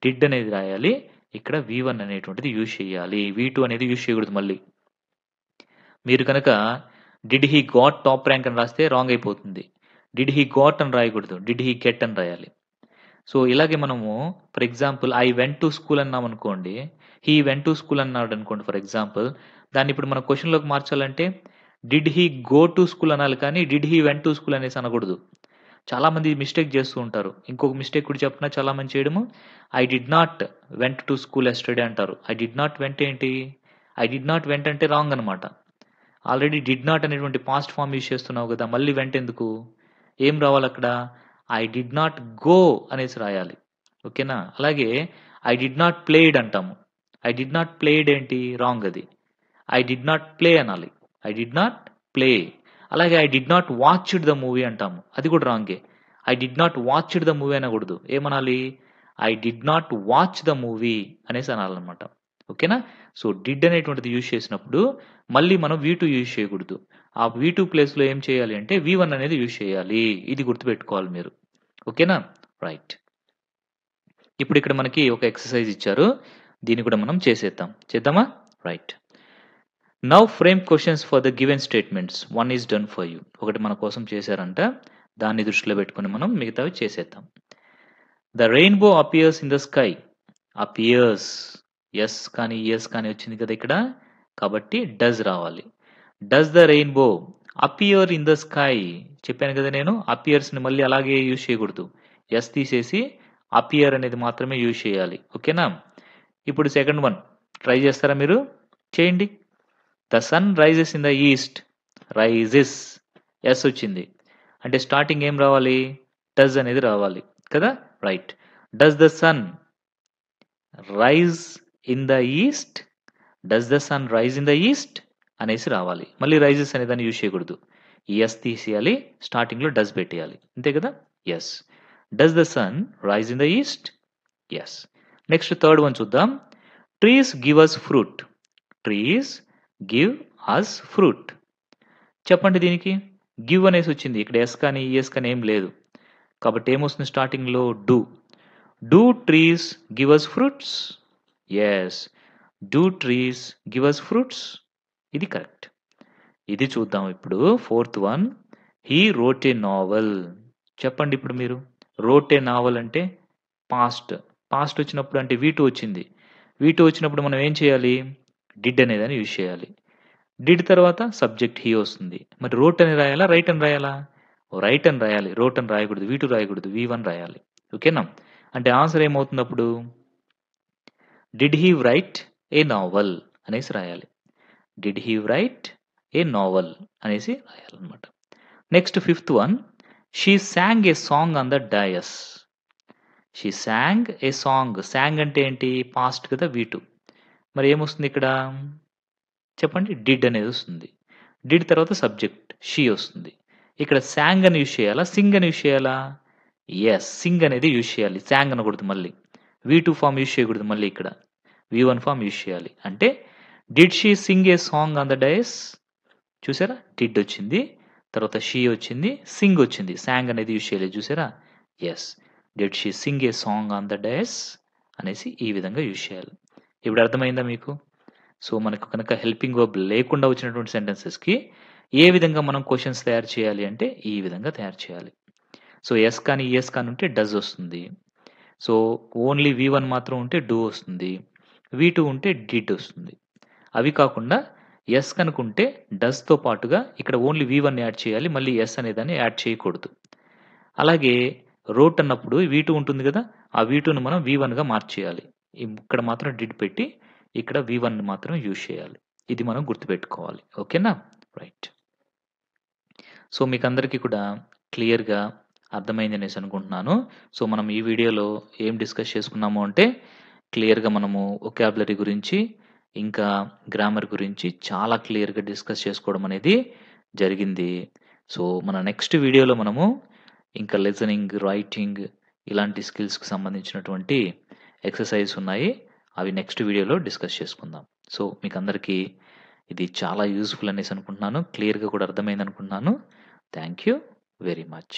Speaker 1: డిడ్ అనేది రాయాలి. ఇక్కడ V1 అనేటువంటిది యూజ్ చేయాలి. V2 అనేది యూజ్ చేయకూడదు మళ్ళీ. మీరు కనుక did he got top rank అని రాస్తే రాంగ్ అయిపోతుంది. డిడ్ హి గాట్ అని రాయకూడదు. డిడ్ హి గెట్ అని రాయాలి. సో, ఇలాగే మనము for example I went to school అన్నామనుకోండి. హి వెంట్ టు స్కూల్ అన్నాడనుకోండి ఫర్ ఎగ్జాంపుల్. దాన్ని ఇప్పుడు మనం క్వెషన్‌లోకి మార్చాలంటే did he go to school అనాలి కానీ did he went to school అనేసి అనకూడదు. చాలామంది మిస్టేక్ చేస్తూ ఉంటారు. ఇంకొక మిస్టేక్ కూడా చెప్పనా చాలామంది చేయడము? I did not vent to school yesterday అంటారు. ఐ డిడ్ నాట్ వెంట్ ఏంటి? ఐ డిడ్ నాట్ వెంట్ అంటే రాంగ్ అన్నమాట. ఆల్రెడీ డిడ్ నాట్ అనేటువంటి పాస్ట్ ఫార్మ్ యూజ్ చేస్తున్నావు కదా! మళ్ళీ వెంట్ ఎందుకు? ఏం రావాలక్కడ? ఐ డిడ్ నాట్ గో అనేసి రాయాలి. ఓకేనా? అలాగే ఐ డిడ్ నాట్ ప్లేడ్ అంటాము. ఐ డిడ్ నాట్ ప్లేడ్ ఏంటి? రాంగ్ అది. ఐ డిడ్ నాట్ ప్లే అనాలి. I did not play. అలాగే I did not watched the movie అంటాము. అది కూడా రాంగే. I did not watched the movie అనకూడదు. ఏమనాలి? I did not watch the movie అనేసి అనాలనమాట. ఓకేనా? సో, డిడ్ అనేటువంటిది యూజ్ చేసినప్పుడు మళ్ళీ మనం వి2 యూజ్ చేయకూడదు. ఆ వి2 ప్లేస్‌లో ఏం చేయాలి అంటే వి1 అనేది యూజ్ చేయాలి. ఇది గుర్తుపెట్టుకోవాలి మీరు. ఓకేనా? రైట్. ఇప్పుడు ఇక్కడ మనకి ఒక ఎక్సర్‌సైజ్ ఇచ్చారు. దీన్ని కూడా మనం చేసేద్దాం. చేద్దామా? Right. Now frame questions for the given statements. One is done for you. ఒకటి మన కోసం చేశారంట. దాన్ని దృష్టిలో పెట్టుకొని మనం మిగతావి చేసేద్దాం. The rainbow appears in the sky. Appears. Yes కానీ, యెస్ కానీ వచ్చింది కదా ఇక్కడ. కాబట్టి డస్ రావాలి. Does the rainbow appear in the sky. చెప్పాను కదా నేను. అపియర్స్‌ని మళ్ళీ అలాగే యూజ్ చేయకూడదు. యెస్ తీసేసి అపియర్ అనేది మాత్రమే యూజ్ చేయాలి. ఓకేనా? ఇప్పుడు సెకండ్ వన్ ట్రై చేస్తారా మీరు? చేయండి. The sun rises in the east. Rises. Yes వచ్చింది. అంటే స్టార్టింగ్ ఏం రావాలి? డస్ అనేది రావాలి. కదా? Right. Does the sun rise in the east. Does the sun rise in the east అనేసి రావాలి. మళ్ళీ రైజెస్ అనే దాన్ని యూజ్ చేయకూడదు. యెస్ తీసేయాలి. స్టార్టింగ్‌లో డస్ పెట్టేయాలి. అంతే కదా? Yes. Does the sun rise in the east? Yes. Next third one చూద్దాం. Trees give us fruit. Trees give us fruit. చెప్పండి దీనికి. గివ్ అనేసి వచ్చింది. ఇక్కడ యెస్ కానీ, యెస్ కానీ ఏం లేదు. కాబట్టి ఏమొస్తుంది స్టార్టింగ్‌లో? Do. Do trees give us fruits? Yes. Do trees give us fruits? ఇది కరెక్ట్. ఇది చూద్దాం ఇప్పుడు. Fourth one. He wrote a novel. చెప్పండి ఇప్పుడు మీరు. రోట్ ఏ నావెల్ అంటే పాస్ట్. పాస్ట్ వచ్చినప్పుడు అంటే వి2 వచ్చింది. వి2 వచ్చినప్పుడు మనం ఏం చేయాలి? డిడ్ అనేదాన్ని యూజ్ చేయాలి. డిడ్ తర్వాత సబ్జెక్ట్ హీ వస్తుంది. మరి రోట్ అని రాయాలా? రైట్ అని రాయాలా? రైట్ అని రాయాలి. రోట్ అని రాయకూడదు. వి2 రాయకూడదు. వి1 రాయాలి. ఓకేనా? అంటే ఆన్సర్ ఏమవుతుంది అప్పుడు? Did he write a novel అనేసి రాయాలి. Did he write a novel అనేసి రాయాలన్నమాట. Next fifth one. She sang a song on the dais. She sang a song. Song అంటే ఏంటి? పాస్ట్ కదా వి2. మరి ఏమొస్తుంది ఇక్కడ? చెప్పండి. డిడ్ అనేది వస్తుంది. డిడ్ తర్వాత సబ్జెక్ట్ షీ వస్తుంది. ఇక్కడ సాంగ్ అని యూజ్ చేయాలా? సింగ్ అని యూజ్ చేయాలా? యెస్. సింగ్ అనేది యూజ్ చేయాలి. సాంగ్ అనకూడదు మళ్ళీ. వి2 ఫార్మ్ యూజ్ చేయకూడదు మళ్ళీ ఇక్కడ. వి1 ఫార్మ్ యూజ్ చేయాలి. అంటే did she sing A song on the dais? చూసారా? డిడ్ వచ్చింది. తర్వాత షీ వచ్చింది. సింగ్ వచ్చింది. సాంగ్ అనేది యూజ్ చేయలేదు చూసారా? Yes. Did she sing A song on the dais అనేసి ఈ విధంగా యూజ్ చేయాలి. ఇప్పుడు అర్థమైందా మీకు? సో, మనకు కనుక హెల్పింగ్ వర్బ్ లేకుండా వచ్చినటువంటి సెంటెన్సెస్‌కి ఏ విధంగా మనం క్వెషన్స్ తయారు చేయాలి అంటే ఈ విధంగా తయారు చేయాలి. సో, యెస్ కానీ, యెస్ కానీ ఉంటే డస్ వస్తుంది. సో, ఓన్లీ వి1 మాత్రం ఉంటే డూ వస్తుంది. వి2 ఉంటే డిడ్ వస్తుంది. అవి కాకుండా యెస్ కనుకుంటే డస్‌తో పాటుగా ఇక్కడ ఓన్లీ వి1 యాడ్ చేయాలి. మళ్ళీ యెస్ అనేదాన్ని యాడ్ చేయకూడదు. అలాగే రోట్ అన్నప్పుడు వి2 ఉంటుంది కదా! ఆ వి2ని మనం వి1గా మార్చేయాలి. ఇక్కడ మాత్రం డిడ్ పెట్టి ఇక్కడ వి1ని మాత్రం యూజ్ చేయాలి. ఇది మనం గుర్తుపెట్టుకోవాలి. ఓకేనా? రైట్. సో, మీకందరికీ కూడా క్లియర్‌గా అర్థమైందనేసి అనుకుంటున్నాను. సో, మనం ఈ వీడియోలో ఏం డిస్కస్ చేసుకున్నాము అంటే క్లియర్‌గా మనము వొకాబులరీ గురించి, ఇంకా గ్రామర్ గురించి చాలా క్లియర్‌గా డిస్కస్ చేసుకోవడం అనేది జరిగింది. సో, మన నెక్స్ట్ వీడియోలో మనము ఇంకా లిజనింగ్, రైటింగ్ ఇలాంటి స్కిల్స్‌కి సంబంధించినటువంటి ఎక్సర్‌సైజెస్ ఉన్నాయి. అవి నెక్స్ట్ వీడియోలో డిస్కస్ చేసుకుందాం. సో, మీకందరికీ ఇది చాలా యూజ్‌ఫుల్ అనేసి అనుకుంటున్నాను. క్లియర్‌గా కూడా అర్థమైందనుకుంటున్నాను. Thank you very much.